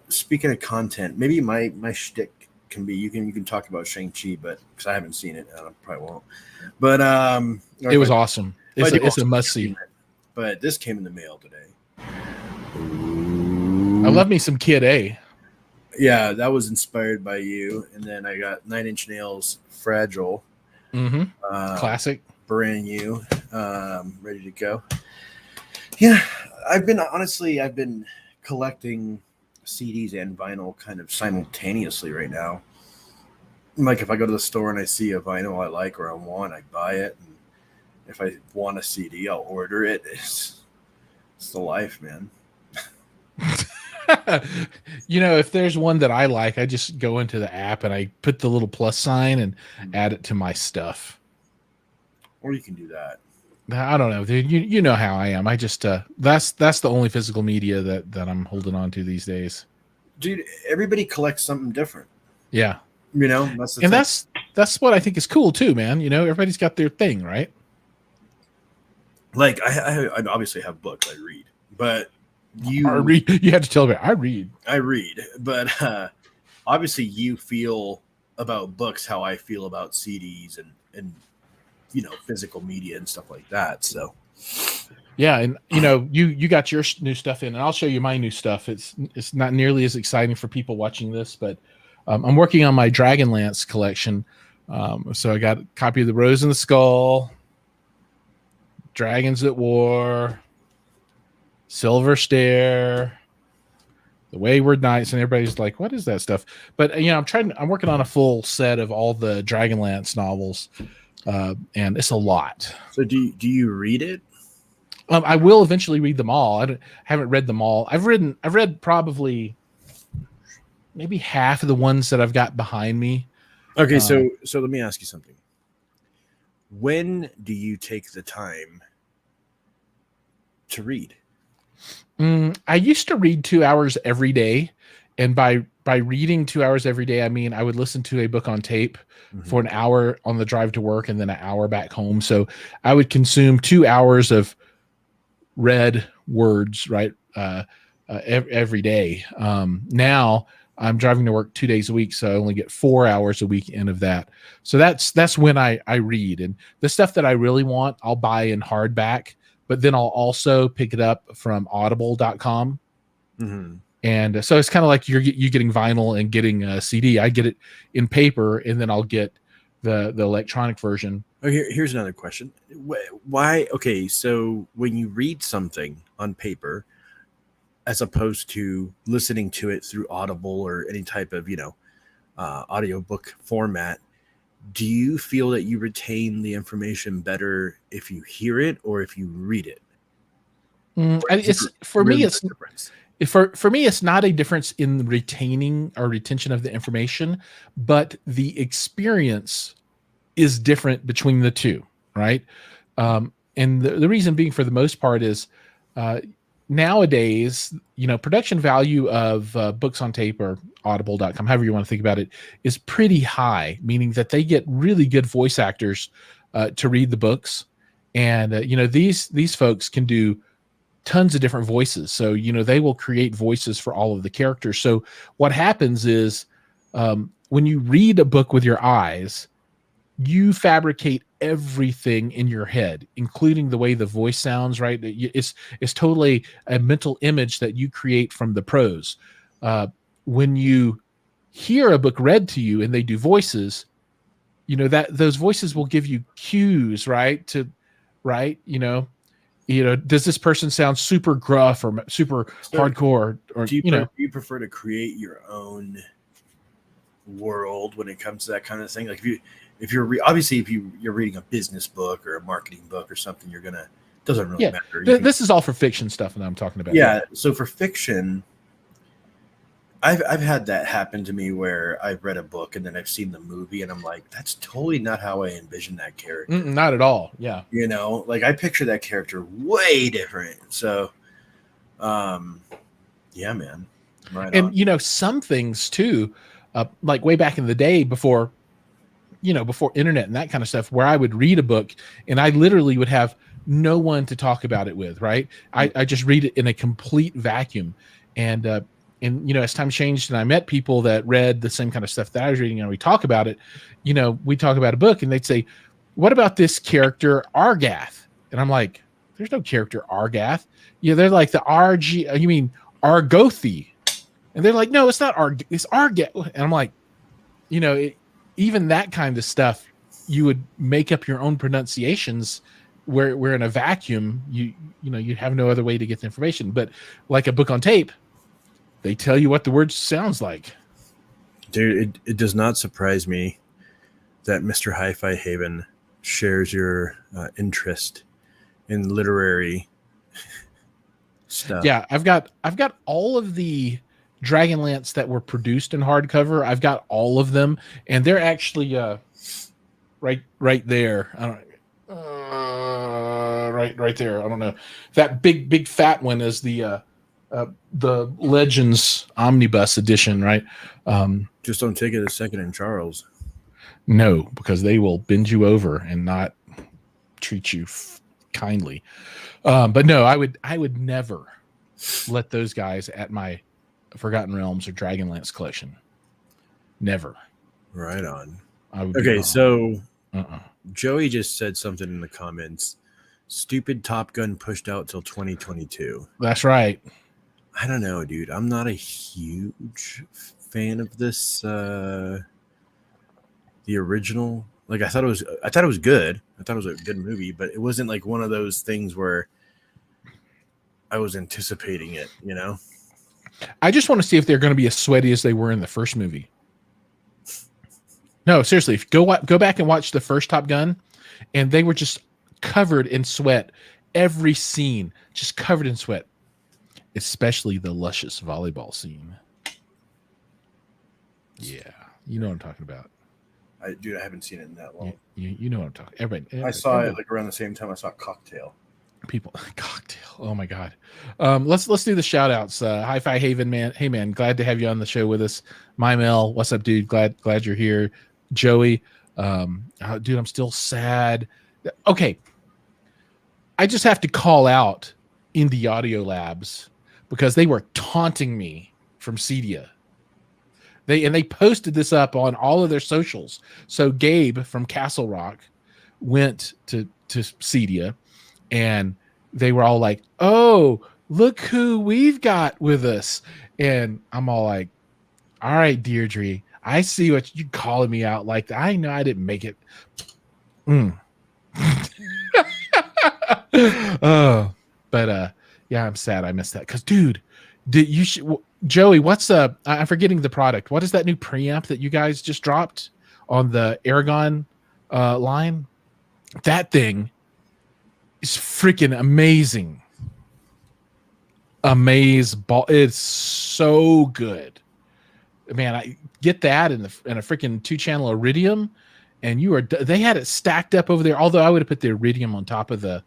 Speaking of content, maybe my shtick can be, you can talk about Shang-Chi, but because I haven't seen it, I probably won't. But it was awesome. It's a must-see. But this came in the mail today. I love me some Kid A. Yeah, that was inspired by you. And then I got 9 Inch Nails Fragile. Mm-hmm. Classic. Brand new. Ready to go. Yeah, I've been collecting CDs and vinyl kind of simultaneously right now. Like if I go to the store and I see a vinyl I like or I want, I buy it. And if I want a CD, I'll order it. It's the life, man. If there's one that I like, I just go into the app and I put the little plus sign and add it to my stuff. Or you can do that. I don't know, dude. You know how I am. I just that's the only physical media that I'm holding on to these days. Dude, everybody collects something different. Yeah. That's the thing. That's what I think is cool too, man. Everybody's got their thing, right? Like I obviously have books I read, but you have to tell me I read, but obviously you feel about books how I feel about CDs and physical media and stuff like that. So yeah, and you got your new stuff in, and I'll show you my new stuff. It's not nearly as exciting for people watching this, but I'm working on my Dragonlance collection. So I got a copy of the Rose and the Skull, Dragons at War, Silver Stare, the Wayward Knights, and everybody's like, "What is that stuff?" But I'm working on a full set of all the Dragonlance novels, and it's a lot. So do you read it? I will eventually read them all. I haven't read them all. I've read probably maybe half of the ones that I've got behind me. Okay, so let me ask you something. When do you take the time to read? I used to read 2 hours every day, and by reading 2 hours every day, I mean I would listen to a book on tape for an hour on the drive to work and then an hour back home. So I would consume 2 hours of read words, right, every day. Now I'm driving to work 2 days a week, so I only get 4 hours a week in of that. So that's when I read, and the stuff that I really want, I'll buy in hardback. But then I'll also pick it up from audible.com. Mm-hmm. And so it's kind of like you getting vinyl and getting a CD. I get it in paper, and then I'll get the electronic version. Oh, here's another question. Why? Okay, so when you read something on paper, as opposed to listening to it through Audible or any type of, audiobook format, do you feel that you retain the information better if you hear it or if you read it? For me, it's not a difference in retaining or retention of the information, but the experience is different between the two, right? And the reason being, for the most part, is nowadays, production value of books on tape or audible.com, however you want to think about it, is pretty high, meaning that they get really good voice actors to read the books. And, these folks can do tons of different voices. So, they will create voices for all of the characters. So what happens is when you read a book with your eyes, you fabricate everything in your head, including the way the voice sounds, right? It's totally a mental image that you create from the prose. When you hear a book read to you and they do voices, that those voices will give you cues, right? Does this person sound super gruff or super hardcore? Or do you prefer to create your own world when it comes to that kind of thing? Like if you're reading a business book or a marketing book or something, doesn't really matter. This is all for fiction stuff that I'm talking about. Yeah. So for fiction, I've had that happen to me where I've read a book and then I've seen the movie and I'm like, that's totally not how I envisioned that character. Not at all. Yeah. Like I picture that character way different. So, yeah, man. Right. And some things too, like way back in the day before internet and that kind of stuff, where I would read a book and I literally would have no one to talk about it with. Right. I just read it in a complete vacuum. And as time changed and I met people that read the same kind of stuff that I was reading and we talk about it, we talk about a book and they'd say, what about this character Argath? And I'm like, there's no character Argath. They're like the RG, you mean Argothi? And they're like, no, it's not it's Argath. And I'm like, even that kind of stuff, you would make up your own pronunciations where we're in a vacuum. You have no other way to get the information. But like a book on tape, they tell you what the word sounds like. Dude, it does not surprise me that Mr. Hi-Fi Haven shares your interest in literary stuff. Yeah, I've got all of the Dragonlance that were produced in hardcover. I've got all of them, and they're actually right there. I don't right there. I don't know. That big fat one is the Legends Omnibus edition, right? Just don't take it a second in Charles. No, because they will bend you over and not treat you kindly. But no, I would never let those guys at my Forgotten Realms or Dragonlance collection. Never. Right on. Okay, so Joey just said something in the comments. Stupid Top Gun pushed out till 2022. That's right. I don't know, dude. I'm not a huge fan of this. The original, like I thought it was good. I thought it was a good movie, but it wasn't like one of those things where I was anticipating it. I just want to see if they're going to be as sweaty as they were in the first movie. No, seriously, if go back and watch the first Top Gun, and they were just covered in sweat. Every scene just covered in sweat. Especially the luscious volleyball scene. Yeah, you know what I'm talking about. I haven't seen it in that long. You know what I'm talking. Everybody I saw it like around the same time I saw Cocktail. Cocktail. Oh my God. Let's do the shout outs. Hi-Fi Haven, man. Hey man, glad to have you on the show with us. My Mel, what's up, dude? Glad you're here. Joey, dude, I'm still sad. Okay. I just have to call out Indie Audio Labs because they were taunting me from Cedia. They posted this up on all of their socials. So Gabe from Castle Rock went to Cedia, and they were all like, "Oh, look who we've got with us." And I'm all like, "All right, Deirdre, I see what you calling me out like that. I know I didn't make it." Yeah, I'm sad I missed that because, dude, Joey, what's I'm forgetting the product. What is that new preamp that you guys just dropped on the Aragon line? That thing is freaking amazing. It's so good, man. I get that in a freaking 2-channel Iridium, and they had it stacked up over there. Although I would have put the Iridium on top of the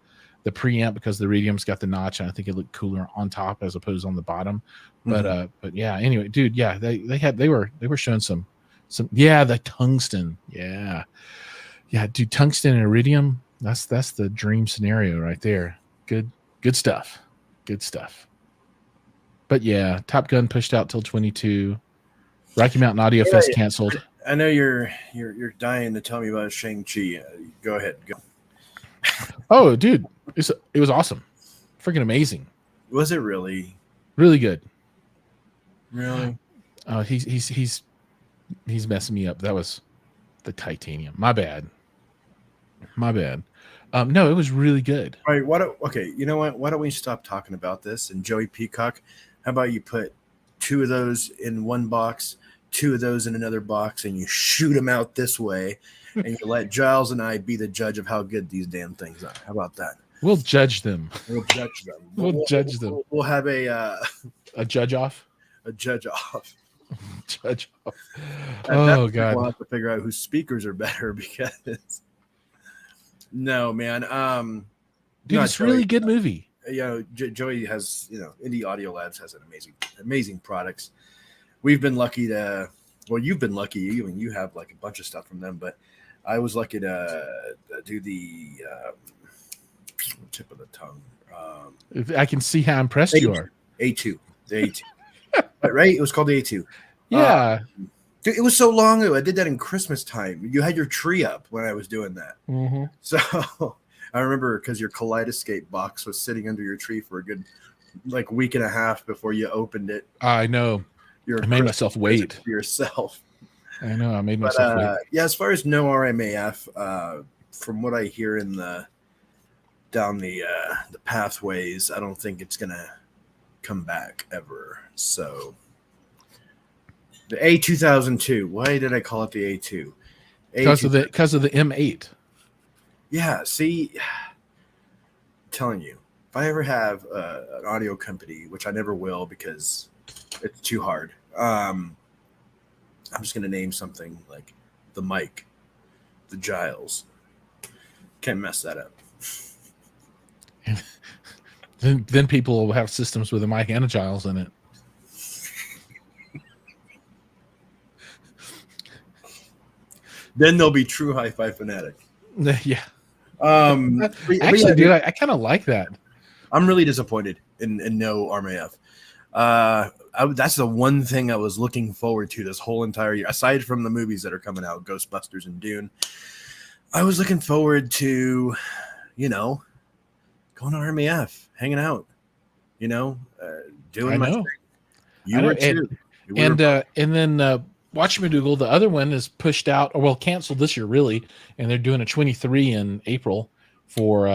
preamp because the Iridium's got the notch, and I think it looked cooler on top as opposed on the bottom. But yeah, anyway, dude, yeah, they were showing some the tungsten, yeah, dude, tungsten and Iridium, that's the dream scenario right there. Good stuff. Good stuff. But yeah, Top Gun pushed out till 22. Rocky Mountain Audio Fest canceled. I know you're dying to tell me about Shang-Chi. Go ahead. Go. Oh, dude, it was awesome. Freaking amazing. Was it really? Really good. Really? Oh, he's messing me up. That was the titanium. My bad. No, it was really good. All right. Okay, you know what? Why don't we stop talking about this? And Joey Peacock, how about you put 2 of those in one box, 2 of those in another box, and you shoot them out this way, and you let Jiles and I be the judge of how good these damn things are. How about that? We'll judge them. We'll judge them. We'll have a judge off. A judge off. Judge off. Oh God. We'll have to figure out whose speakers are better because. No, man. Dude, it's a really good movie. Joey has, Indie Audio Labs has an amazing products. We've been lucky you've been lucky. You have like a bunch of stuff from them, but I was lucky to do the tip of the tongue. I can see how impressed you are. A2. The A2. Right? It was called the A2. Yeah. Dude, it was so long ago. I did that in Christmas time. You had your tree up when I was doing that. Mm-hmm. So I remember because your Kaleidoscape box was sitting under your tree for a good week and a half before you opened it. I know. I made myself wait for yourself. I know. I made myself wait. Yeah, as far as no RMAF, from what I hear down the pathways, I don't think it's gonna come back ever. So. The A2002. Why did I call it the A2? Because of the M8. Yeah. See, I'm telling you, if I ever have an audio company, which I never will because it's too hard, I'm just gonna name something like the mic, the Jiles. Can't mess that up. Then people will have systems with a mic and a Jiles in it. Then they'll be true hi-fi fanatic. Yeah. Actually, dude, I kind of like that. I'm really disappointed in no RMAF. That's the one thing I was looking forward to this whole entire year, aside from the movies that are coming out, Ghostbusters and Dune. I was looking forward to, going to RMAF, hanging out, doing my thing. You were too. And then Watch McDougal, the other one is pushed out, canceled this year, really, and they're doing a 23 in April for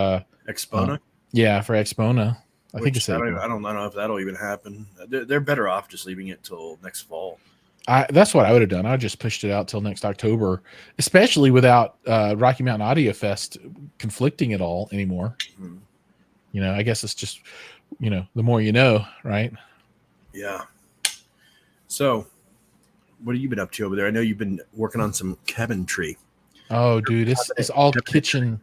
Expona. For Expona. I think it's April. I don't know if that'll even happen. They're better off just leaving it till next fall. That's what I would have done. I just pushed it out till next October, especially without Rocky Mountain Audio Fest conflicting at all anymore. Mm-hmm. I guess it's just, the more you know, right? Yeah. So. What have you been up to over there? I know you've been working on some cabinetry. Oh, dude, it's all kitchen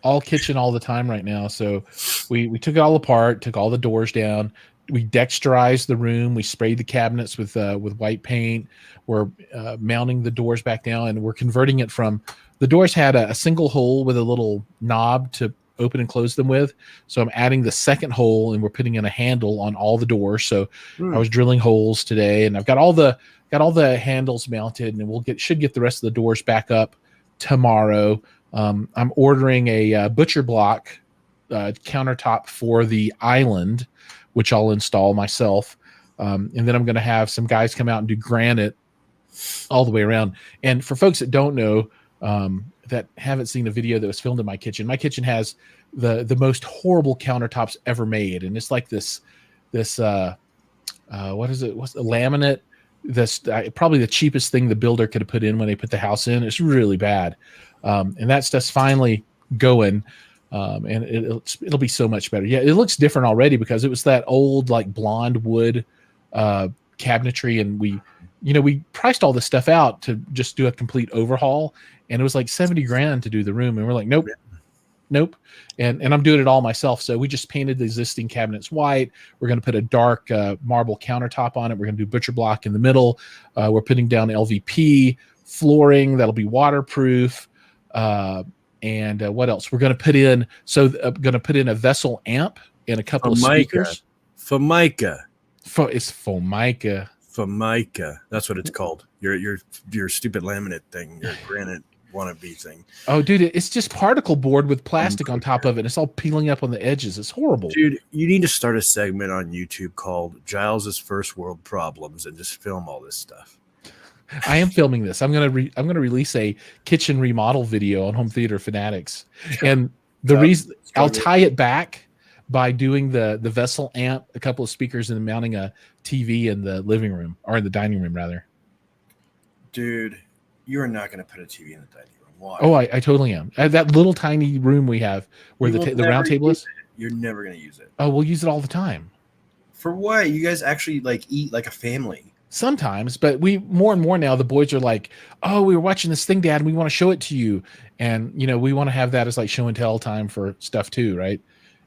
all the time right now. So we took it all apart, took all the doors down. We dexterized the room. We sprayed the cabinets with white paint. We're mounting the doors back down, and we're converting it from the doors had a single hole with a little knob to open and close them with. So I'm adding the second hole, and we're putting in a handle on all the doors. So I was drilling holes today, and I've got all the handles mounted, and should get the rest of the doors back up tomorrow. I'm ordering a butcher block countertop for the island, which I'll install myself. And then I'm going to have some guys come out and do granite all the way around. And for folks that don't know, that haven't seen the video that was filmed in my kitchen has the most horrible countertops ever made. And it's like this what is it? What's the laminate? That's probably the cheapest thing the builder could have put in when they put the house in. It's really bad. And that stuff's finally going. And it'll be so much better. Yeah, it looks different already because it was that old like blonde wood cabinetry, and we priced all this stuff out to just do a complete overhaul, and it was like $70,000 to do the room, and we're like, nope. And I'm doing it all myself. So we just painted the existing cabinets white. We're going to put a dark marble countertop on it. We're going to do butcher block in the middle. We're putting down LVP flooring that'll be waterproof. And what else? We're going to put in a vessel amp and a couple of Formica. speakers. Formica. It's Formica. Formica. That's what it's called. Your stupid laminate thing, your granite wannabe thing. Oh, dude, it's just particle board with plastic on top of it. It's all peeling up on the edges. It's horrible. Dude, you need to start a segment on YouTube called Giles' First World Problems and just film all this stuff. I am filming this. I'm gonna release a kitchen remodel video on Home Theater Fanatics, and the reason I'll tie it back by doing the vessel amp, a couple of speakers, and mounting a TV in the living room or in the dining room rather. Dude, you are not going to put a TV in the dining room. Why? Oh, I totally am. That little tiny room we have where the round table is. You're never going to use it. Oh, we'll use it all the time. For what? You guys actually like eat like a family. Sometimes, but we more and more now the boys are like, oh, we were watching this thing, Dad, and we want to show it to you. And we want to have that as like show and tell time for stuff too, right?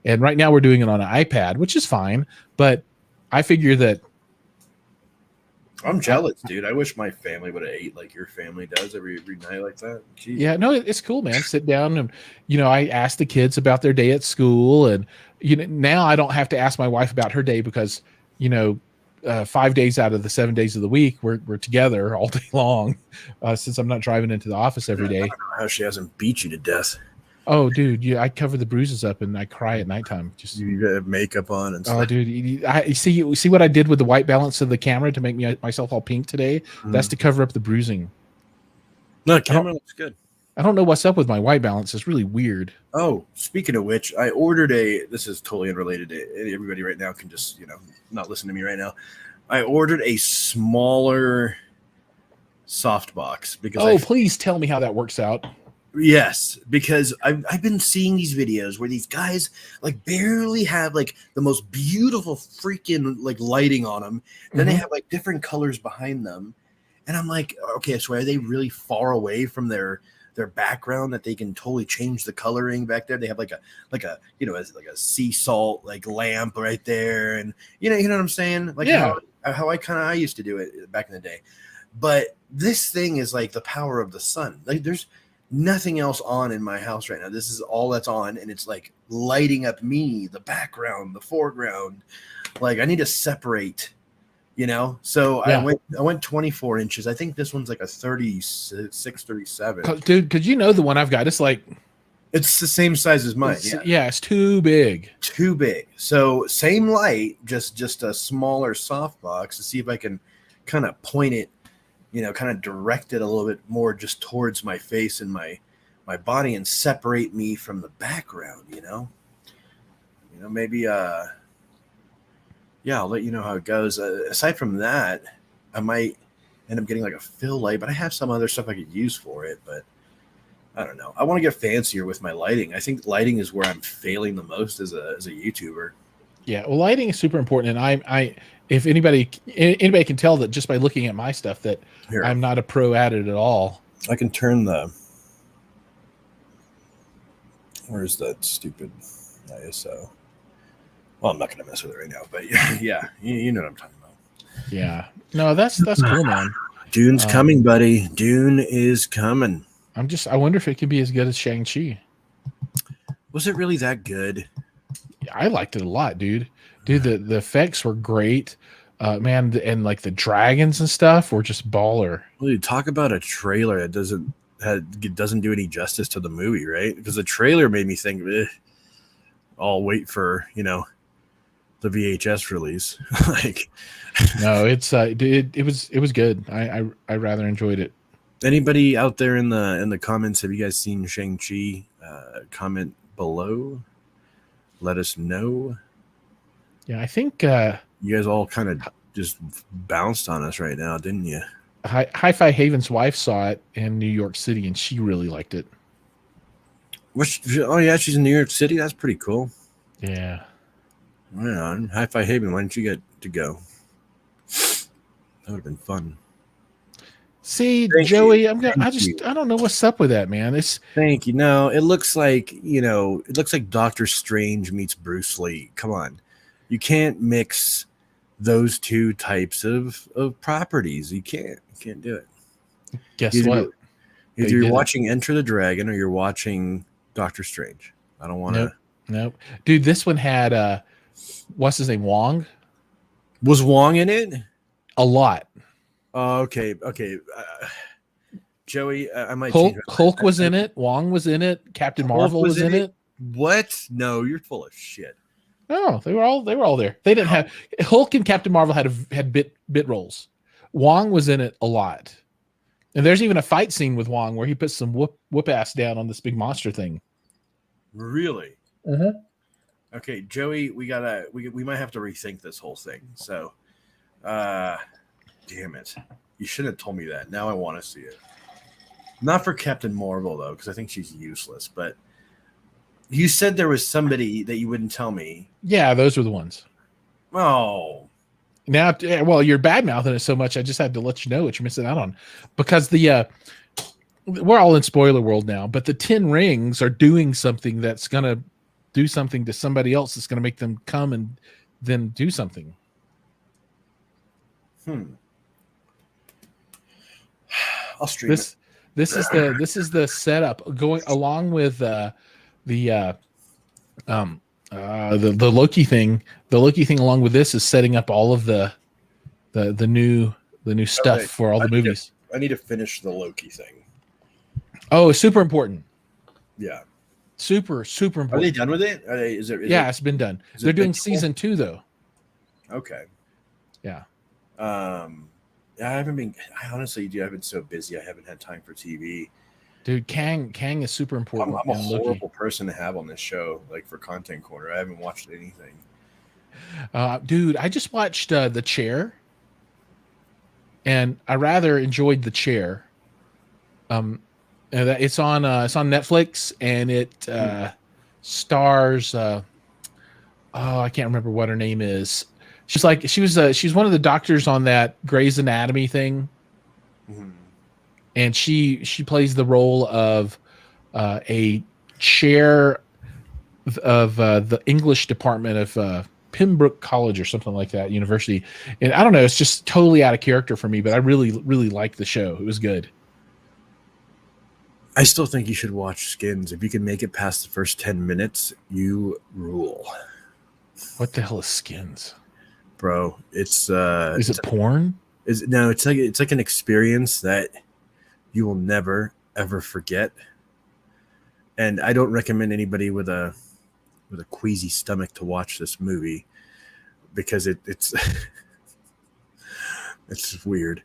And right now we're doing it on an iPad, which is fine, but I figure that I'm jealous, dude. I wish my family would have ate like your family does every night like that. Jeez. Yeah, no, it's cool, man. Sit down and I ask the kids about their day at school, and now I don't have to ask my wife about her day because 5 days out of the 7 days of the week we're together all day long, since I'm not driving into the office every day. I don't know how she hasn't beat you to death. Oh, dude, yeah, I cover the bruises up and I cry at nighttime. Just you have makeup on and stuff. Oh, dude, you see what I did with the white balance of the camera to make myself all pink today? That's to cover up the bruising. No, the camera looks good. I don't know what's up with my white balance. It's really weird. Oh, speaking of which, I ordered this is totally unrelated to everybody right now can just, not listen to me right now. I ordered a smaller softbox because please tell me how that works out. Yes, because I've been seeing these videos where these guys like barely have like the most beautiful freaking like lighting on them. Then they have like different colors behind them. And I'm like, okay, so are they really far away from their background that they can totally change the coloring back there? They have like a sea salt like lamp right there, and you know what I'm saying? Like how I used to do it back in the day. But this thing is like the power of the sun. Like there's nothing else on in my house right now. This is all that's on, and it's like lighting up me, the background, the foreground. Like I need to separate, So I went 24 inches. I think this one's like a 36, 37. Dude, because the one I've got, it's like it's the same size as mine. It's too big. Too big. So same light, just a smaller softbox to see if I can kind of point it, kind of direct it a little bit more just towards my face and my body and separate me from the background, maybe, I'll let you know how it goes. Aside from that, I might end up getting like a fill light, but I have some other stuff I could use for it, but I don't know. I want to get fancier with my lighting. I think lighting is where I'm failing the most as a YouTuber. Yeah. Well, lighting is super important. And I if anybody can tell that just by looking at my stuff that I'm not a pro at it at all. I can turn where's that stupid ISO? Well, I'm not going to mess with it right now, but yeah, you know what I'm talking about. Yeah. No, that's cool, man. Dune's coming, buddy. Dune is coming. I wonder if it could be as good as Shang-Chi. Was it really that good? I liked it a lot, dude. Dude, the effects were great, man, and like the dragons and stuff were just baller. Well, you talk about a trailer that doesn't do any justice to the movie, right? Because the trailer made me think, I'll wait for the VHS release. Like, no, it's it was good. I rather enjoyed it. Anybody out there in the comments, have you guys seen Shang-Chi? Comment below. Let us know. Yeah, I think you guys all kind of just bounced on us right now, didn't you? Hi-Fi Haven's wife saw it in New York City, and she really liked it. Oh, yeah, she's in New York City? That's pretty cool. Yeah. Right on. Hi-Fi Haven, why didn't you get to go? That would have been fun. See, thank Joey, you. I don't know what's up with that, man. Thank you. No, it looks like, Doctor Strange meets Bruce Lee. Come on. You can't mix those two types of properties. You can't do it. Guess what? Either you're watching Enter the Dragon or you're watching Doctor Strange. I don't want to. Nope. Dude, this one had what's his name? Wong? Was Wong in it? A lot. Okay. Joey, I might change Hulk was in it. Wong was in it. Captain Marvel was in it. What? No, you're full of shit. No, they were all there. They didn't have Hulk and Captain Marvel had bit roles. Wong was in it a lot. And there's even a fight scene with Wong where he puts some whoop ass down on this big monster thing. Really? Mm-hmm. Okay, Joey, we might have to rethink this whole thing. So, damn it, you shouldn't have told me that. Now I want to see it. Not for Captain Marvel though, because I think she's useless. But you said there was somebody that you wouldn't tell me. Yeah, those were the ones. Oh. Now, well, you're bad mouthing it so much. I just had to let you know what you're missing out on, because we're all in spoiler world now. But the 10 Rings are doing something that's gonna do something to somebody else. That's gonna make them come and then do something. I'll stream it. This is the setup going along with the Loki thing. The Loki thing along with this is setting up all of the new stuff for all the movies. I need to finish the Loki thing. Oh, it's super important. Yeah. Super important. Are they done with it? It's been done. They're doing season 2 though. Okay. Yeah. I honestly have been so busy. I haven't had time for TV. Dude, Kang is super important. I'm a horrible person to have on this show, like for Content Corner. I haven't watched anything. Dude, I just watched The Chair, and I rather enjoyed The Chair. And it's on Netflix, and it stars. I can't remember what her name is. She's one of the doctors on that Grey's Anatomy thing. Mm-hmm. And she plays the role of a chair of the English department of Pembroke College or something like that, university. And I don't know, it's just totally out of character for me, but I really, really liked the show. It was good. I still think you should watch Skins. If you can make it past the first 10 minutes, you rule. What the hell is Skins? Bro, it's is it porn? It's like an experience that you will never ever forget. And I don't recommend anybody with a queasy stomach to watch this movie, because it's it's weird.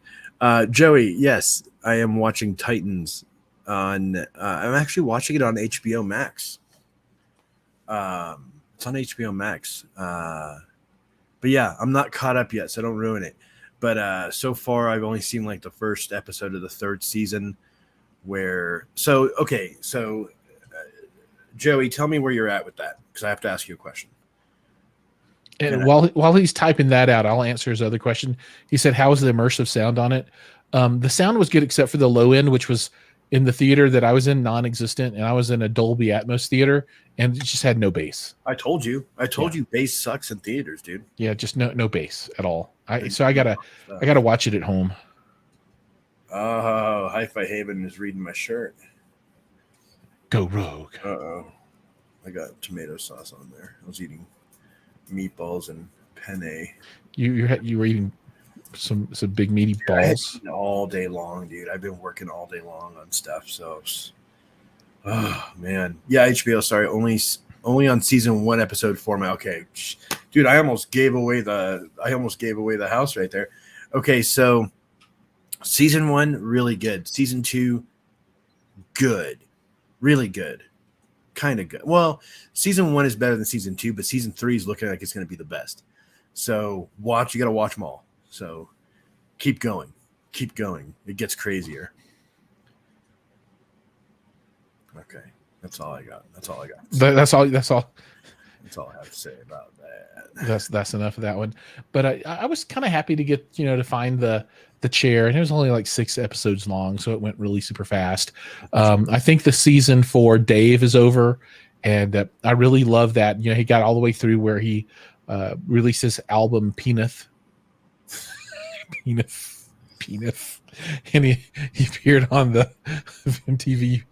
Joey, yes, I am watching Titans on I'm actually watching it on HBO Max. It's on HBO Max. But yeah, I'm not caught up yet, so don't ruin it. But so far, I've only seen like the first episode of the 3rd season. Joey, tell me where you're at with that, because I have to ask you a question. And while he's typing that out, I'll answer his other question. He said, "How was the immersive sound on it?" The sound was good, except for the low end, which was in the theater that I was in, non-existent, and I was in a Dolby Atmos theater, and it just had no bass. I told you bass sucks in theaters, dude. Yeah, just no bass at all. So I gotta watch it at home. Oh, Hi-Fi Haven is reading my shirt. Go rogue. Uh-oh. I got tomato sauce on there. I was eating meatballs and penne. You were eating some big meaty balls all day long, dude. I've been working all day long on stuff. So, oh man, yeah. HBO, sorry, only on season 1, episode 4. Okay, dude, I almost gave away the house right there. Okay, so season 1 really good. Season 2 good, really good, kind of good. Well, season 1 is better than season 2, but season 3 is looking like it's going to be the best. So you got to watch them all. So keep going. It gets crazier. Okay, that's all I got. That's all I have to say about that. That's enough of that one. But I was kind of happy to get to find the chair, and it was only like 6 episodes long, so it went really super fast. I think the season for Dave is over, and I really love that. He got all the way through where he released his album Peanut. Peanut, and he appeared on the MTV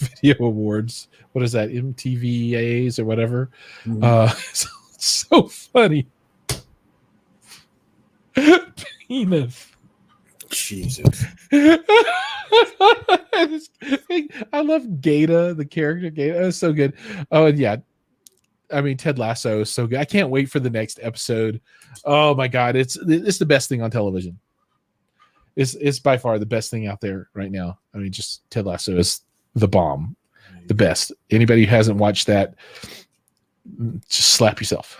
Video Awards. What is that? MTVAs or whatever. Mhm. So funny. Penis. Jesus. I love Gata, the character Gata. It's so good. Oh, and yeah. I mean, Ted Lasso is so good. I can't wait for the next episode. Oh my God. It's the best thing on television. It's by far the best thing out there right now. I mean, just Ted Lasso is the bomb, the best. Anybody who hasn't watched that, just slap yourself.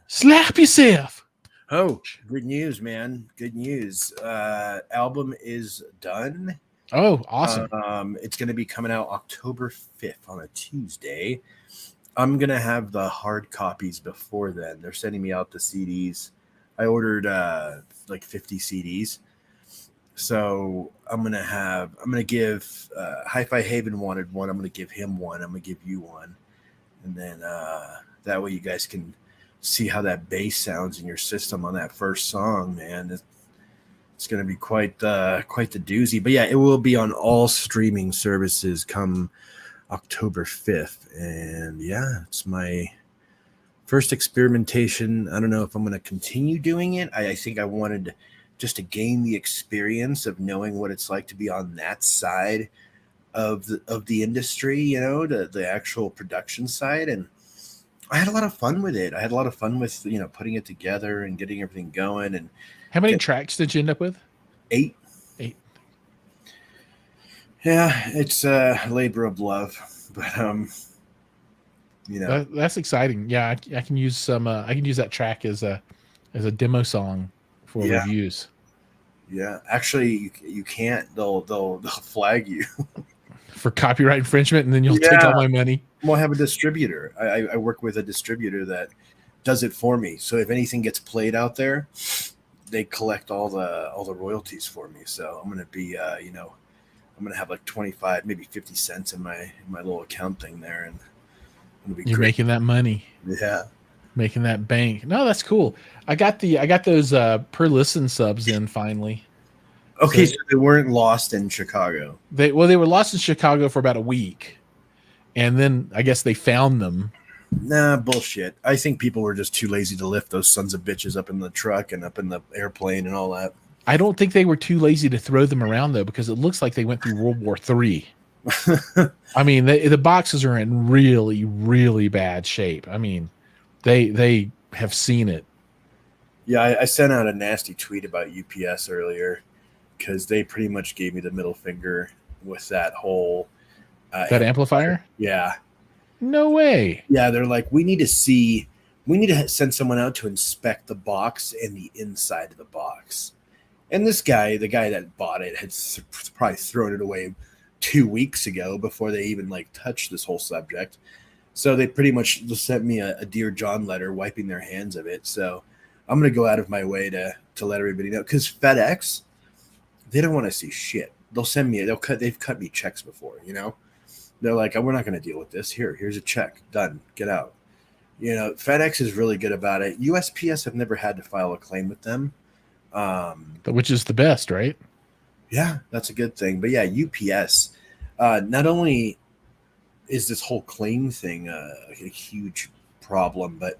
Slap yourself. Oh, good news, man. Good news. Album is done. Oh, awesome. It's going to be coming out October 5th on a Tuesday. I'm going to have the hard copies before then. They're sending me out the CDs. I ordered like 50 CDs. So I'm going to give Hi-Fi Haven wanted one. I'm going to give him one. I'm going to give you one. And then that way you guys can see how that bass sounds in your system on that first song, man. It's going to be quite the doozy. But yeah, it will be on all streaming services come October 5th. And yeah, it's my first experimentation. I don't know if I'm going to continue doing it. I think I wanted just to gain the experience of knowing what it's like to be on that side of the industry, you know, the actual production side. And I had a lot of fun with it. I had a lot of fun with, you know, putting it together and getting everything going. And how many tracks did you end up with? 8. 8. Yeah, it's a labor of love, but you know, that's exciting. Yeah, I can use some. I can use that track as a demo song for reviews. Yeah, actually, you can't. They'll flag you for copyright infringement, and then you'll take all my money. We'll have a distributor. I work with a distributor that does it for me. So if anything gets played out there, they collect all the royalties for me. So I'm gonna be you know, I'm gonna have like 25, maybe 50 cents in my little account thing there, and it'll be You're great. making that money. Yeah. Making that bank. No, that's cool. I got those per listen subs in finally. Okay, so they weren't lost in Chicago. They were lost in Chicago for about a week, and then I guess they found them. Nah, bullshit. I think people were just too lazy to lift those sons of bitches up in the truck and up in the airplane and all that. I don't think they were too lazy to throw them around though, because it looks like they went through World War III. I mean, the boxes are in really, really bad shape. I mean, they have seen it. Yeah, I sent out a nasty tweet about UPS earlier because they pretty much gave me the middle finger with that whole that amplifier. Yeah. No way. Yeah, they're like, we need to send someone out to inspect the box and the inside of the box. And this guy, the guy that bought it, had probably thrown it away 2 weeks ago before they even like touched this whole subject. So they pretty much just sent me a Dear John letter wiping their hands of it. So I'm going to go out of my way to let everybody know, because FedEx, they don't want to see shit. They've cut me checks before, you know. They're like, oh, we're not going to deal with this. Here's a check. Done. Get out. You know, FedEx is really good about it. USPS, have never had to file a claim with them. Which is the best, right? Yeah, that's a good thing. But yeah, UPS, not only is this whole claim thing a huge problem, but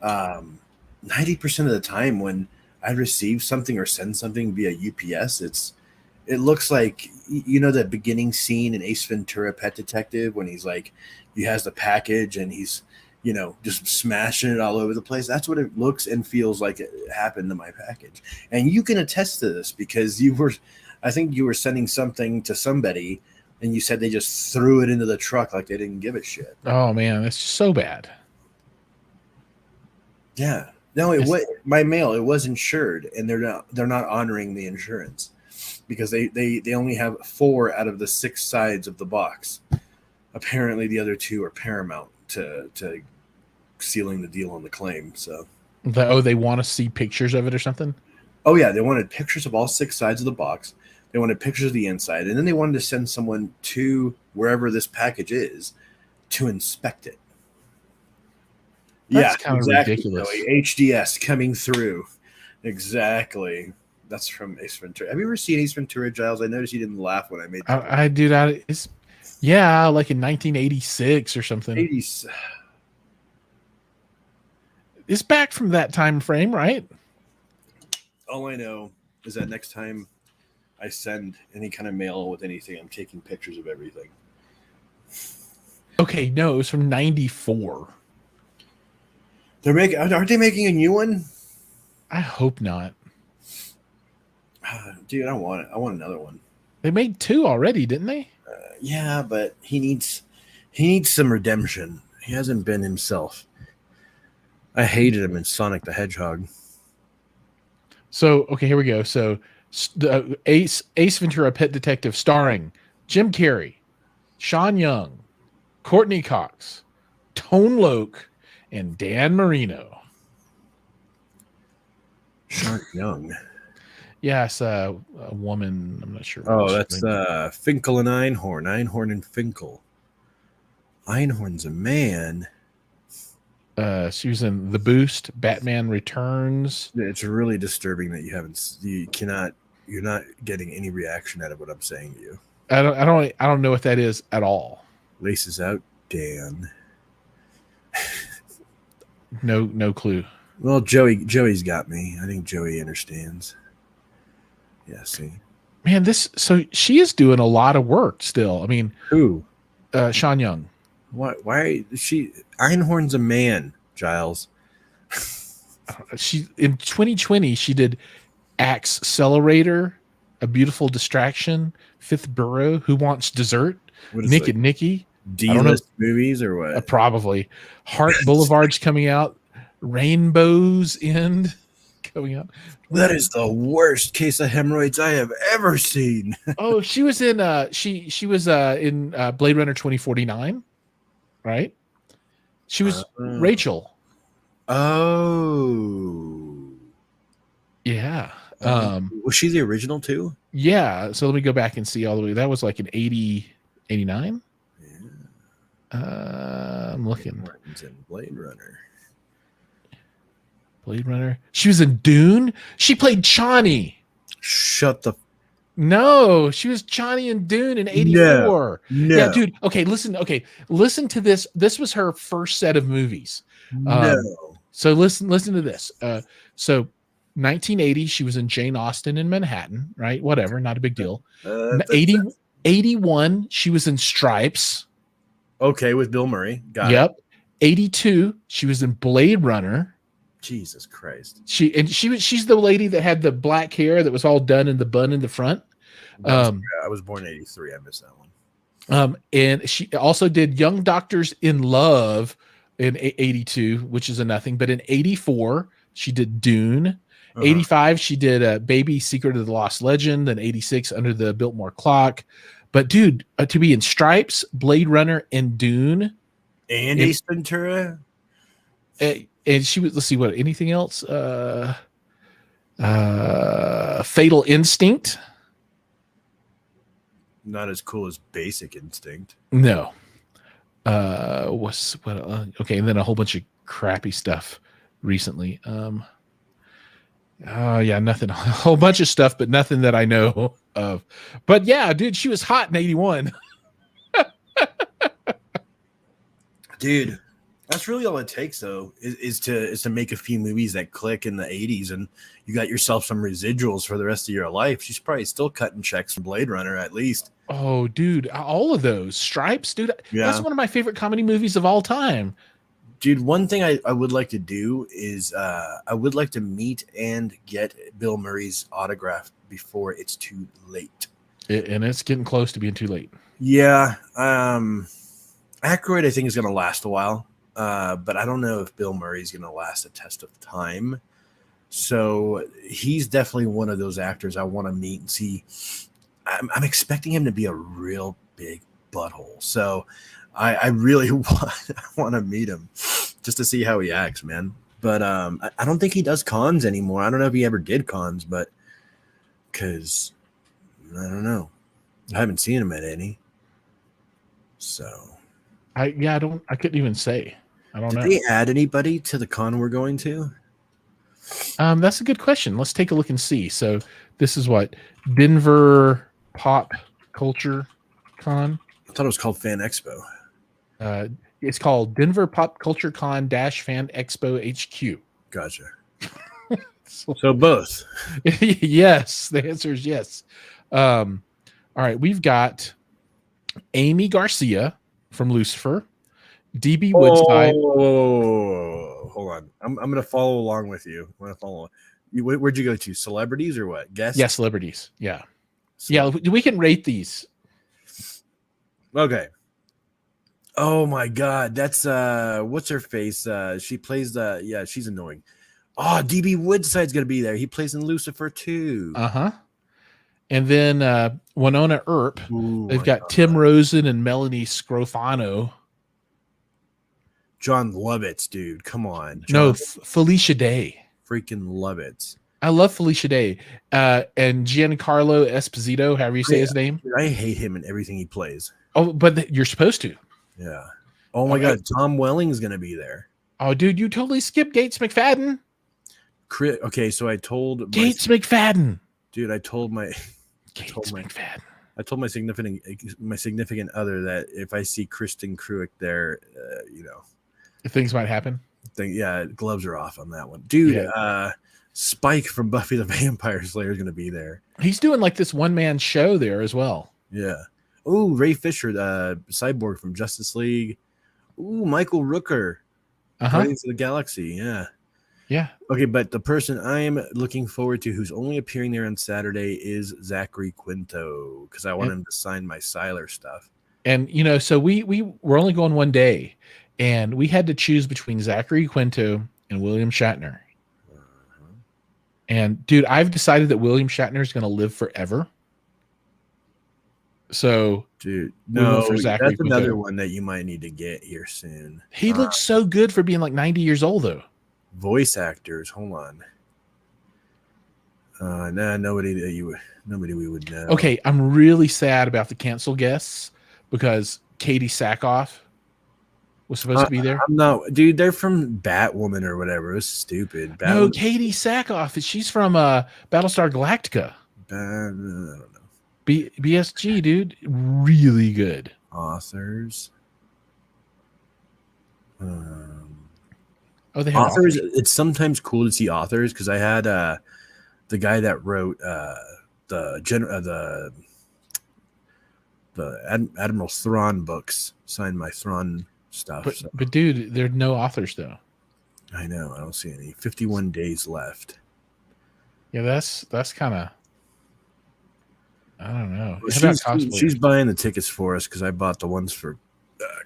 90% of the time when I receive something or send something via UPS, it looks like, you know, that beginning scene in Ace Ventura: Pet Detective when he's like, he has the package and he's, you know, just smashing it all over the place. That's what it looks and feels like it happened to my package. And you can attest to this because I think you were sending something to somebody and you said they just threw it into the truck like they didn't give a shit. Oh man, that's just so bad. Yeah. No, my mail, it was insured, and they're not honoring the insurance because they only have 4 out of the 6 sides of the box. Apparently the other 2 are paramount to sealing the deal on the claim. So they want to see pictures of it or something? Oh yeah, they wanted pictures of all 6 sides of the box. They wanted pictures of the inside, and then they wanted to send someone to wherever this package is to inspect it. That's kind of ridiculous. HDS coming through. Exactly. That's from Ace Ventura. Have you ever seen Ace Ventura, Giles? I noticed you didn't laugh when I made that. I do that. Yeah, like in 1986 or something. 80s. It's back from that time frame, right? All I know is that next time I send any kind of mail with anything, I'm taking pictures of everything. Okay, no, it was from 94. Aren't they making a new one? I hope not. Dude, I want it. I want another one. They made 2 already, didn't they? Yeah, but he needs some redemption. He hasn't been himself. I hated him in Sonic the Hedgehog. So, okay, here we go. So, Ace Ventura: Pet Detective, starring Jim Carrey, Sean Young, Courtney Cox, Tone Loc, and Dan Marino. Sean Young. Yes, a woman. I'm not sure. Oh, that's Finkel and Einhorn. Einhorn and Finkel. Einhorn's a man. She was in The Boost, Batman Returns. It's really disturbing that you're not getting any reaction out of what I'm saying to you. I don't know what that is at all. Laces out, Dan. No clue. Well, Joey's got me. I think Joey understands. Yeah, see. Man, so she is doing a lot of work still. I mean, Who? Sean Young. Why is she? Einhorn's a man, Jiles. She in 2020 she did Accelerator, A Beautiful Distraction, Fifth Borough, Who Wants Dessert, Nick and Nikki. D-list movies or what? Probably. Heart Boulevard's coming out. Rainbow's End coming out. That is the worst case of hemorrhoids I have ever seen. Oh, she was in she was in Blade Runner 2049, right? She was Rachel. Oh. Yeah. Was she the original too? Yeah. So let me go back and see all the way. That was like an 89. Yeah. I'm looking. Martin's in Blade Runner. Blade Runner. She was in Dune. She played Chani. Shut the. No, she was Chani in Dune in 84. No. Yeah, dude. Okay, listen. Okay, listen to this. This was her first set of movies. No. So listen to this. So 1980, she was in Jane Austen in Manhattan, right? Whatever, not a big deal. 81, she was in Stripes. Okay, with Bill Murray. Got Yep. 82, she was in Blade Runner. Jesus Christ. She's the lady that had the black hair that was all done in the bun in the front. I was born in 83. I missed that one. And she also did Young Doctors in Love in 82, which is a nothing. But in 84, she did Dune. 85, she did Baby Secret of the Lost Legend. Then 86, Under the Biltmore Clock. But dude, to be in Stripes, Blade Runner, and Dune, and Ace Ventura. And she was, let's see what, anything else? Fatal Instinct. Not as cool as Basic Instinct. No. Okay, and then a whole bunch of crappy stuff recently. Yeah, nothing. A whole bunch of stuff, but nothing that I know of. But yeah, dude, she was hot in 81. Dude, that's really all it takes, though, is to make a few movies that click in the 80s, and you got yourself some residuals for the rest of your life. She's probably still cutting checks from Blade Runner, at least. Oh, dude, all of those Stripes, dude. Yeah. That's one of my favorite comedy movies of all time. Dude, one thing I would like to do is I would like to meet and get Bill Murray's autograph before it's too late. And it's getting close to being too late. Yeah. Aykroyd, I think, is going to last a while. But I don't know if Bill Murray's going to last a test of time. So he's definitely one of those actors I want to meet and see. I'm expecting him to be a real big butthole. So I really want to meet him just to see how he acts, man. But I don't think he does cons anymore. I don't know if he ever did cons, but because I don't know. I haven't seen him at any. So I couldn't even say. I don't know. Did they add anybody to the con we're going to? That's a good question. Let's take a look and see. So this is what Denver Pop Culture Con. I thought it was called Fan Expo. It's called Denver Pop Culture Con Fan Expo HQ. Gotcha. So both. Yes, the answer is yes. All right, we've got Amy Garcia from Lucifer, DB Woodside. Oh, hold on. I'm going to follow along with you. I'm going to follow. Where'd you go to? Celebrities or what? Guests? Yeah, celebrities. Yeah. Yeah, we can rate these. Okay. Oh my God, that's what's her face? She plays she's annoying. Oh, DB Woodside's gonna be there. He plays in Lucifer too. Uh-huh. And then Winona Earp. Ooh, They've got Tim Rosen and Melanie Scrofano. John Lovitz, dude. Come on. No, Felicia Day. Freaking Lovitz. I love Felicia Day. And Giancarlo Esposito, however you say his name. Dude, I hate him in everything he plays. Oh, but you're supposed to. Yeah. Oh my God, Tom Welling's gonna be there. Oh, dude, you totally skipped Gates McFadden. Okay, so I told Gates McFadden. Dude, I told my McFadden. I told my significant other that if I see Kristen Cruick there, things might happen. Gloves are off on that one, dude. Yeah. Spike from Buffy the Vampire Slayer is going to be there. He's doing like this one-man show there as well. Yeah. Oh, Ray Fisher, the Cyborg from Justice League. Ooh, Michael Rooker. Guardians of the Galaxy. Yeah. Yeah. Okay, but the person I am looking forward to who's only appearing there on Saturday is Zachary Quinto, because I want him to sign my Siler stuff. And, so we were only going one day, and we had to choose between Zachary Quinto and William Shatner. And, dude, I've decided that William Shatner is going to live forever. So, dude, no, for Zachary that's Quinto. Another one that you might need to get here soon. He looks so good for being like 90 years old, though. Voice actors, hold on. Nobody we would know. Okay, I'm really sad about the cancel guests because Katie Sackhoff was supposed to be there. I'm not, dude. They're from Batwoman or whatever. It was stupid. No, Katie Sackhoff. She's from Battlestar Galactica. I don't know. BSG, dude, really good. Authors. They have authors. It's sometimes cool to see authors because I had the guy that wrote the Admiral Thrawn books signed my Thrawn stuff. But dude, there are no authors though. I know. I don't see any. 51 days left. Yeah, that's kind of. I don't know. She's buying the tickets for us because I bought the ones for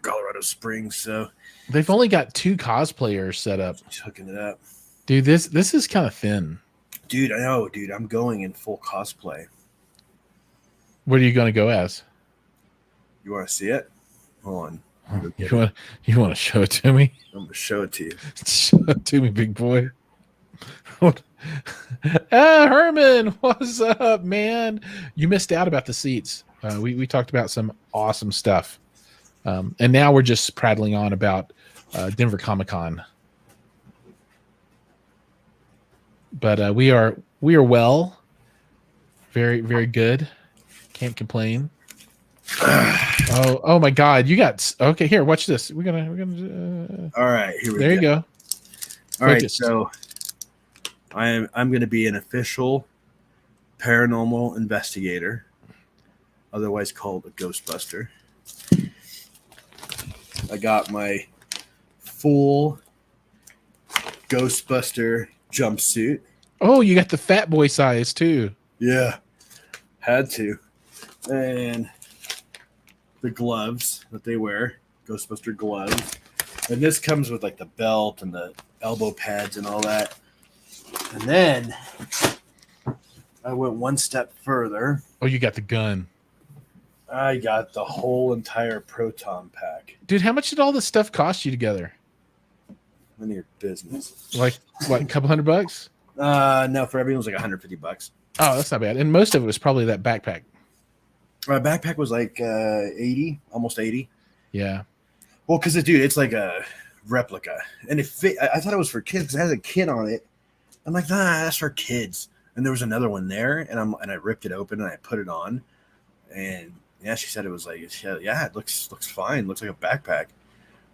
Colorado Springs. So they've only got 2 cosplayers set up. She's hooking it up, dude. This is kind of thin. Dude, I know, dude. I'm going in full cosplay. What are you going to go as? You want to see it? Hold on. You want to show it to me? I'm going to show it to you. Show it to me, big boy. Herman, what's up, man? You missed out about the seats. We talked about some awesome stuff. And now we're just prattling on about Denver Comic-Con. But we are well. Very, very good. Can't complain. Oh my God! You got okay. Here, watch this. We're gonna. All right, here we go. There you go. All right, so I'm going to be an official paranormal investigator, otherwise called a Ghostbuster. I got my full Ghostbuster jumpsuit. Oh, you got the fat boy size too. Yeah, had to. And the gloves that they wear, Ghostbuster gloves. And this comes with like the belt and the elbow pads and all that. And then I went one step further. Oh, you got the gun. I got the whole entire proton pack. Dude, how much did all this stuff cost you together? None of your business. Like what, a couple $100? No, for everyone it was like $150. Oh, that's not bad. And most of it was probably that backpack. My backpack was like 80, almost 80. Yeah. Well, because dude, it's like a replica, and it fit. I thought it was for kids because it has a kid on it. I'm like, nah, that's for kids. And there was another one there, and I ripped it open and I put it on, and Yeah, she said it was like, yeah, it looks fine. Looks like a backpack.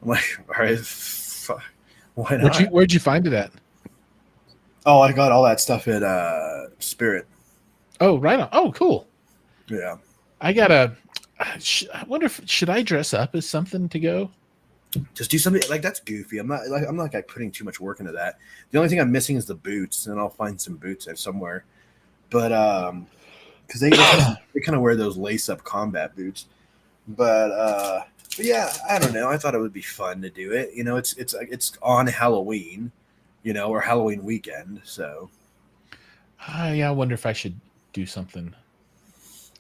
I'm like, all right, why not? Where'd you find it at? Oh, I got all that stuff at Spirit. Oh, right on. Oh, cool. Yeah. I gotta. I wonder if should I dress up as something to go? Just do something like that's goofy. I'm not like putting too much work into that. The only thing I'm missing is the boots, and I'll find some boots somewhere. But because they kind of wear those lace up combat boots. But yeah, I don't know. I thought it would be fun to do it. You know, it's on Halloween, you know, or Halloween weekend. So Yeah, I wonder if I should do something.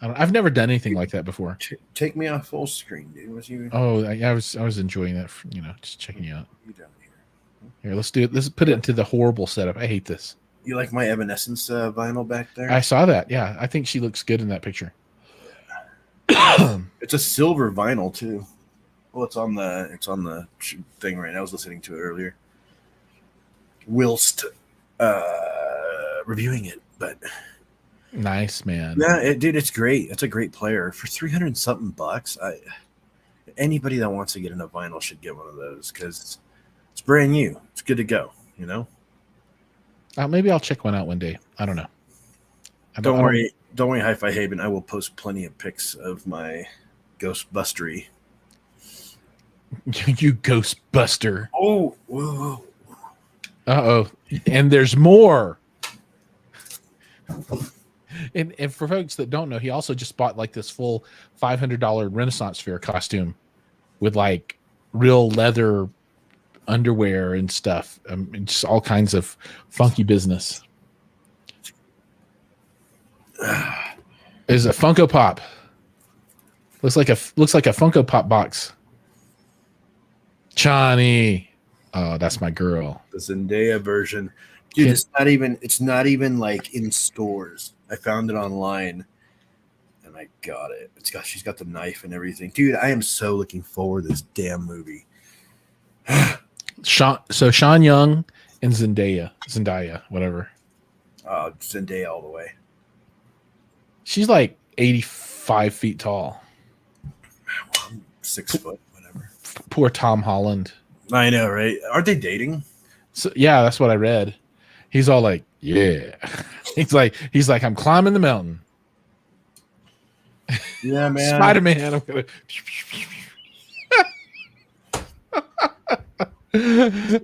I've never done anything like that before. Take me off full screen, dude. Was you? Oh, I was enjoying that. You know, just checking you out. You down here? Here, let's do it. Let's put it into the horrible setup. I hate this. You like my Evanescence vinyl back there? I saw that. Yeah, I think she looks good in that picture. It's a silver vinyl too. Well, it's on the thing right now. I was listening to it earlier, whilst reviewing it. But nice, man. yeah, dude, it's great. It's a great player for $300 something. Anybody that wants to get in a vinyl should get one of those because it's brand new. It's good to go. You know. Maybe I'll check one out one day. I don't know. Don't worry, Hi-Fi Haven. I will post plenty of pics of my Ghostbustery. You Ghostbuster. Oh, whoa. Uh-oh. And there's more. And for folks that don't know, he also just bought like this full $500 Renaissance Fair costume with like real leather underwear and stuff. Just all kinds of funky business. Is a Funko Pop. Looks like a Funko Pop box. Chani. Oh, that's my girl. The Zendaya version. Dude, it's not even like in stores. I found it online and I got it. She's got the knife and everything. Dude, I am so looking forward to this damn movie. Sean Young and Zendaya, whatever. Zendaya all the way. She's like 85 feet tall. Well, I'm 6 foot, whatever. Poor Tom Holland. I know, right? Aren't they dating? So yeah, that's what I read. He's all like, yeah. He's like, I'm climbing the mountain. Yeah, man. Spider-Man. I'm gonna.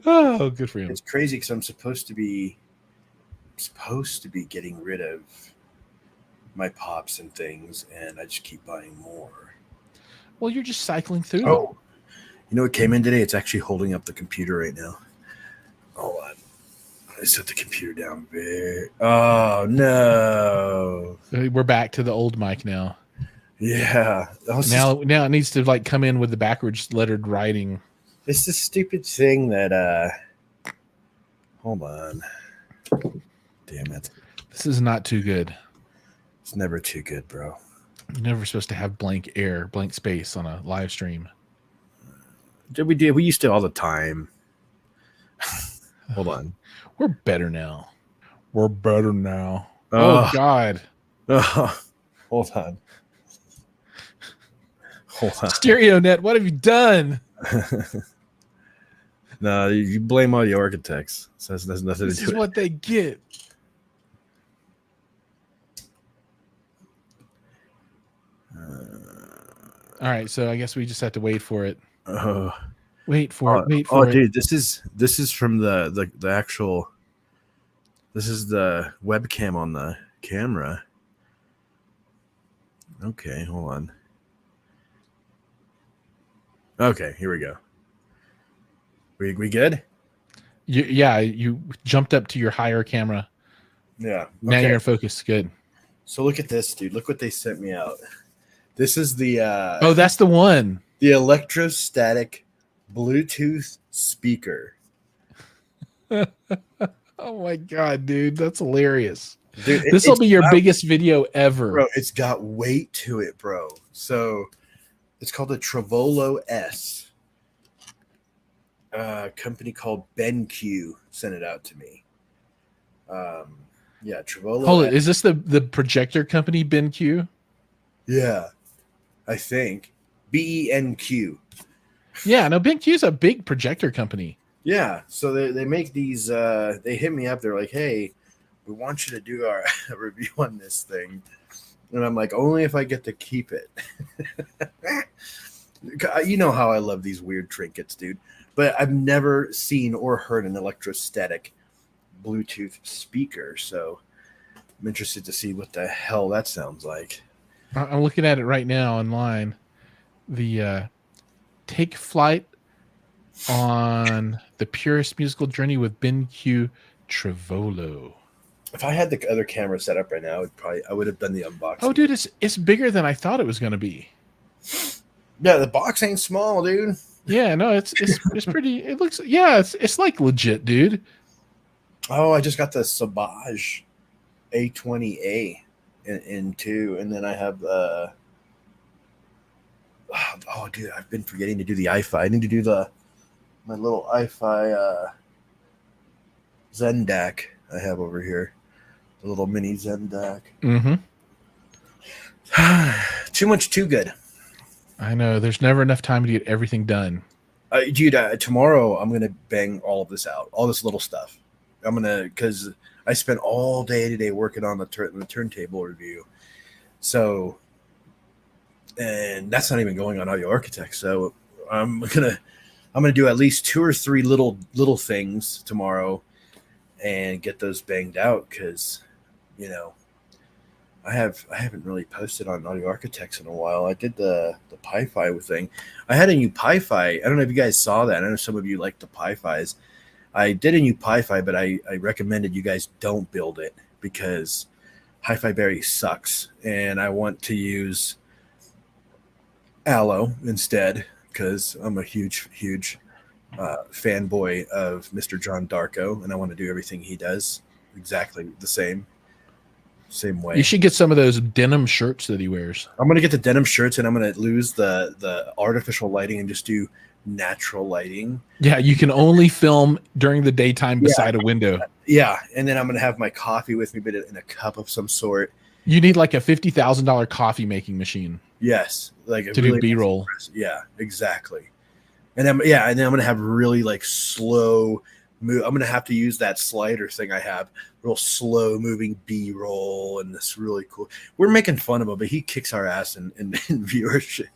Oh, good for him. It's crazy because I'm supposed to be getting rid of my pops and things, and I just keep buying more. Well, you're just cycling through them. Oh, you know what came in today? It's actually holding up the computer right now. Hold on. I set the computer down very. Oh no! We're back to the old mic now. Yeah. Now it needs to like come in with the backwards lettered writing. It's the stupid thing that. Hold on. Damn it! This is not too good. It's never too good, bro. You're never supposed to have blank space on a live stream. We used to all the time. Hold on. We're better now. Oh God. Hold on. StereoNet, what have you done? No, you blame all the architects. So that's nothing to do. This is what they get. All right, so I guess we just have to wait for it. Wait for it. Oh, dude, this is from the actual. This is the webcam on the camera. Okay, hold on. Okay, here we go. We good? You jumped up to your higher camera. Yeah. Now you're in focus. Good. So look at this, dude. Look what they sent me out. This is the oh, that's the one. The electrostatic Bluetooth speaker. Oh my God, dude. That's hilarious. Dude, this will be your biggest video ever. Bro, it's got weight to it, bro. So it's called a Travolo S. Company called BenQ sent it out to me. Yeah, Travolo. Hold it. Is this the projector company BenQ? Yeah. I think. BENQ. Yeah, no, BenQ's a big projector company. Yeah, so they make these. They hit me up. They're like, "Hey, we want you to do our review on this thing," and I'm like, "Only if I get to keep it." You know how I love these weird trinkets, dude. But I've never seen or heard an electrostatic Bluetooth speaker, so I'm interested to see what the hell that sounds like. I'm looking at it right now online. The Take Flight on the Purest Musical Journey with BenQ Trevolo. If I had the other camera set up right now, I would have done the unboxing. Oh, dude, it's bigger than I thought it was going to be. Yeah, the box ain't small, dude. Yeah, no, it's pretty. It looks, yeah, it's like legit, dude. Oh, I just got the Sabage A20A in two, and then I have oh, dude, I've been forgetting to do the iFi. I need to do my little iFi Zen DAC I have over here, the little mini Zen DAC. Mm-hmm. Too much, too good. I know. There's never enough time to get everything done. Dude, tomorrow I'm gonna bang all of this out, all this little stuff. Because I spent all day today working on the turntable review, so, and that's not even going on Audio Architect. So I'm gonna do at least 2 or 3 little things tomorrow, and get those banged out, because I haven't really posted on Audio Architects in a while. I did the Pi-Fi thing. I had a new Pi-Fi. I don't know if you guys saw that. I know some of you like the Pi-Fis. I did a new Pi-Fi, but I recommended you guys don't build it because Hi-Fi Berry sucks, and I want to use Allo instead, because I'm a huge fanboy of Mr. John Darko, and I want to do everything he does exactly the same way. You should get some of those denim shirts that he wears. I'm gonna get the denim shirts, and I'm gonna lose the artificial lighting and just do natural lighting. Yeah, you can only film during the daytime beside a window. Yeah, and then I'm gonna have my coffee with me, but in a cup of some sort. You need like a $50,000 coffee making machine. Yes, like to do B-roll. Yeah, exactly. And then I'm gonna have really like slow move. I'm gonna have to use that slider thing I have, real slow moving B-roll, and this really cool. We're making fun of him, but he kicks our ass in viewership.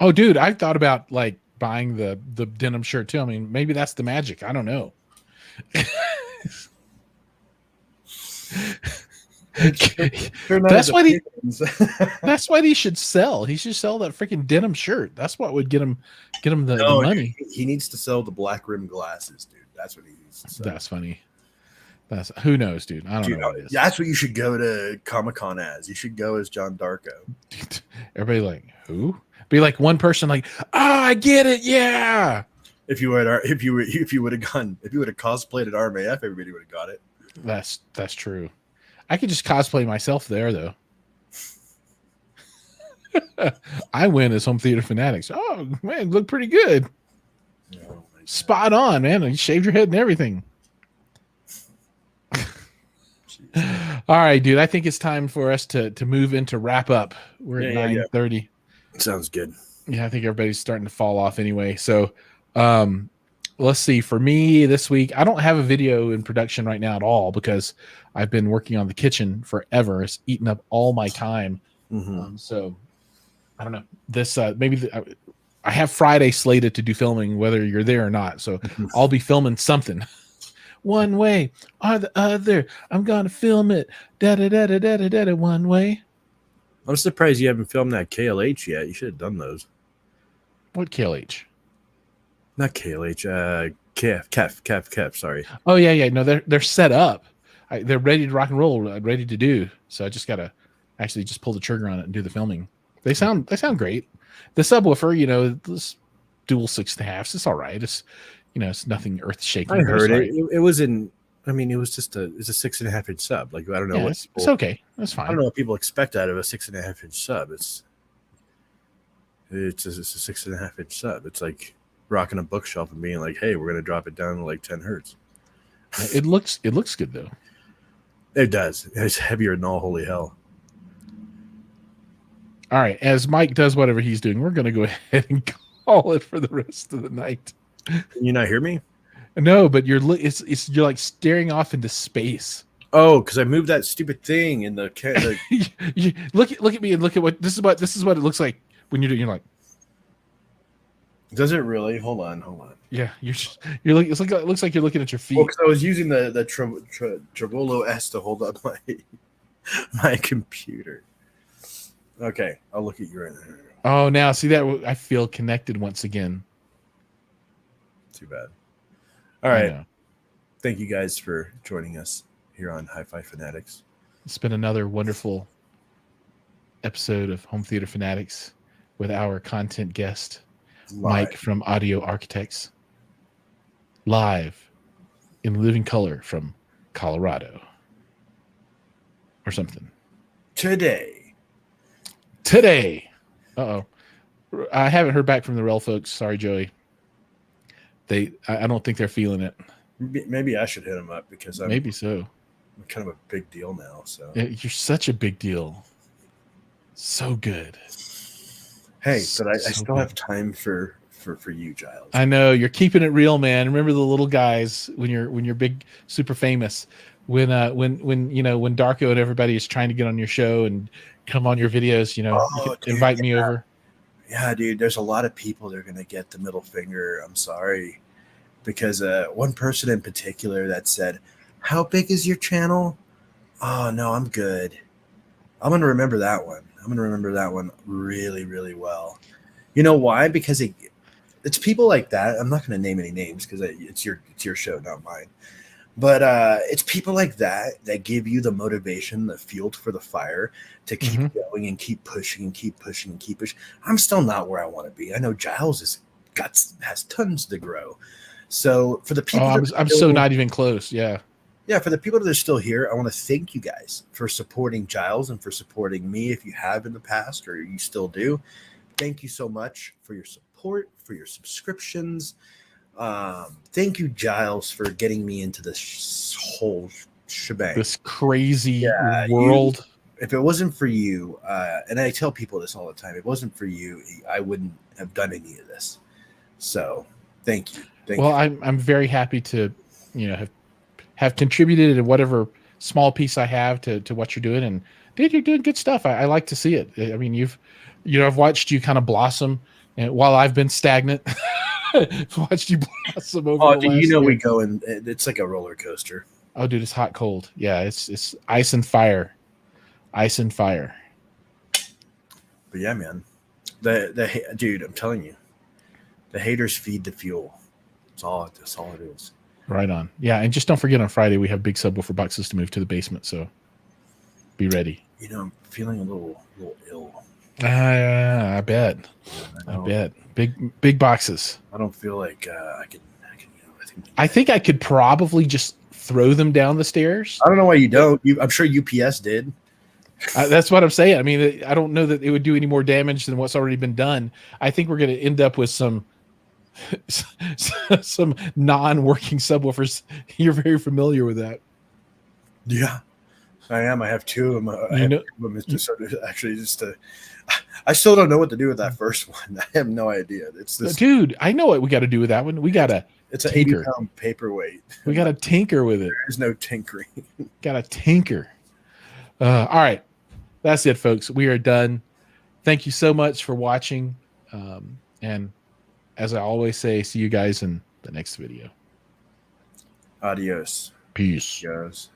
Oh, dude, I thought about like buying the denim shirt too. I mean, maybe that's the magic. I don't know. That's why he should sell. He should sell that freaking denim shirt. That's what would get him the money. He needs to sell the black rim glasses, dude. That's what he needs to sell. That's funny. Who knows, dude? I don't know what it is. That's what you should go to Comic-Con as. You should go as John Darko. Everybody like, who? Be like one person like, I get it, yeah. If you would have cosplayed at RMAF, everybody would have got it. That's true. I could just cosplay myself there though. I win as Home Theater Fanatics. Oh man, look pretty good. Oh, spot on, man. You shaved your head and everything. All right, dude. I think it's time for us to move into wrap up. We're at 9:30. Sounds good. Yeah, I think everybody's starting to fall off anyway. So let's see. For me this week, I don't have a video in production right now at all because I've been working on the kitchen forever. It's eaten up all my time. Mm-hmm. So I don't know. This I have Friday slated to do filming, whether you're there or not. So I'll be filming something. One way or the other, I'm gonna film it. Da da da da da da da. One way. I'm surprised you haven't filmed that KLH yet. You should have done those. What KLH? Not KLH. KEF. Sorry. Oh yeah. No, they're set up. They're ready to rock and roll. Ready to do. So I just gotta actually just pull the trigger on it and do the filming. They sound great. The subwoofer, this dual 6.5s. It's all right. It's it's nothing earth shaking. I heard it. It was in. I mean, it's a 6.5-inch sub. Like I don't know what. It's okay. That's fine. I don't know what people expect out of a 6.5-inch sub. It's a 6.5-inch sub. It's like rocking a bookshelf and being like, "Hey, we're gonna drop it down to like 10 hertz." It looks good though. It does. It's heavier than all holy hell. All right. As Mike does whatever he's doing, we're going to go ahead and call it for the rest of the night. Can you not hear me? No, but you're you're like staring off into space. Oh, because I moved that stupid thing in the look at me and look at what this is what it looks like when you're like. Does it really? Hold on. Yeah, you're looking. It looks like you're looking at your feet. Well, because I was using the Trevolo S to hold up my computer. Okay, I'll look at you right now. Oh, now see that I feel connected once again. Too bad. All right. Thank you guys for joining us here on Hi-Fi Fanatics. It's been another wonderful episode of Home Theater Fanatics with our content guest, Mike from Audio Architects, live in living color from Colorado or something. Today. Uh-oh. I haven't heard back from the Rel folks. Sorry, Joey. I don't think they're feeling it. Maybe I should hit them up because I'm kind of a big deal now. So you're such a big deal. So good. Hey, but I still have time for you, Jiles. I know you're keeping it real, man. Remember the little guys when you're big, super famous. When Darko and everybody is trying to get on your show and come on your videos, you can invite me over. Yeah, dude, there's a lot of people that are going to get the middle finger. I'm sorry. Because one person in particular that said, "How big is your channel?" Oh, no, I'm good. I'm going to remember that one. I'm going to remember that one really, really well. You know why? Because it's people like that. I'm not going to name any names because it's your show, not mine. But it's people like that give you the motivation, the fuel for the fire to keep going and keep pushing and keep pushing and keep pushing. I'm still not where I want to be. I know Jiles has tons to grow. So for the people, I'm so not even close. Yeah. For the people that are still here, I want to thank you guys for supporting Jiles and for supporting me. If you have in the past or you still do, thank you so much for your support, for your subscriptions. Thank you, Jiles, for getting me into this whole shebang, this crazy world. If it wasn't for you, and I tell people this all the time, if it wasn't for you, I wouldn't have done any of this. So thank you. I'm very happy to, have contributed in whatever small piece I have to what you're doing. And dude, you're doing good stuff. I like to see it. I mean, I've watched you kind of blossom, and while I've been stagnant. Watched you blossom over. We go and it's like a roller coaster. Oh, dude, it's hot, cold. Yeah, it's ice and fire, ice and fire. But yeah, man, dude, I'm telling you, the haters feed the fuel. That's all it is. Right on. Yeah, and just don't forget on Friday we have big subwoofer boxes to move to the basement. So be ready. I'm feeling a little ill. I bet. I bet. Big boxes. I don't feel like I can. I think I could probably just throw them down the stairs. I don't know why you don't. I'm sure UPS did. That's what I'm saying. I mean, I don't know that it would do any more damage than what's already been done. I think we're going to end up with some non-working subwoofers. You're very familiar with that. Yeah, I am. I have two of them. I still don't know what to do with that first one. I have no idea. It's this, dude. I know what we got to do with that one. It's an 80-pound paperweight. We got to tinker with it. There's no tinkering. Got to tinker. All right, that's it, folks. We are done. Thank you so much for watching. And as I always say, see you guys in the next video. Adios. Peace. Adios.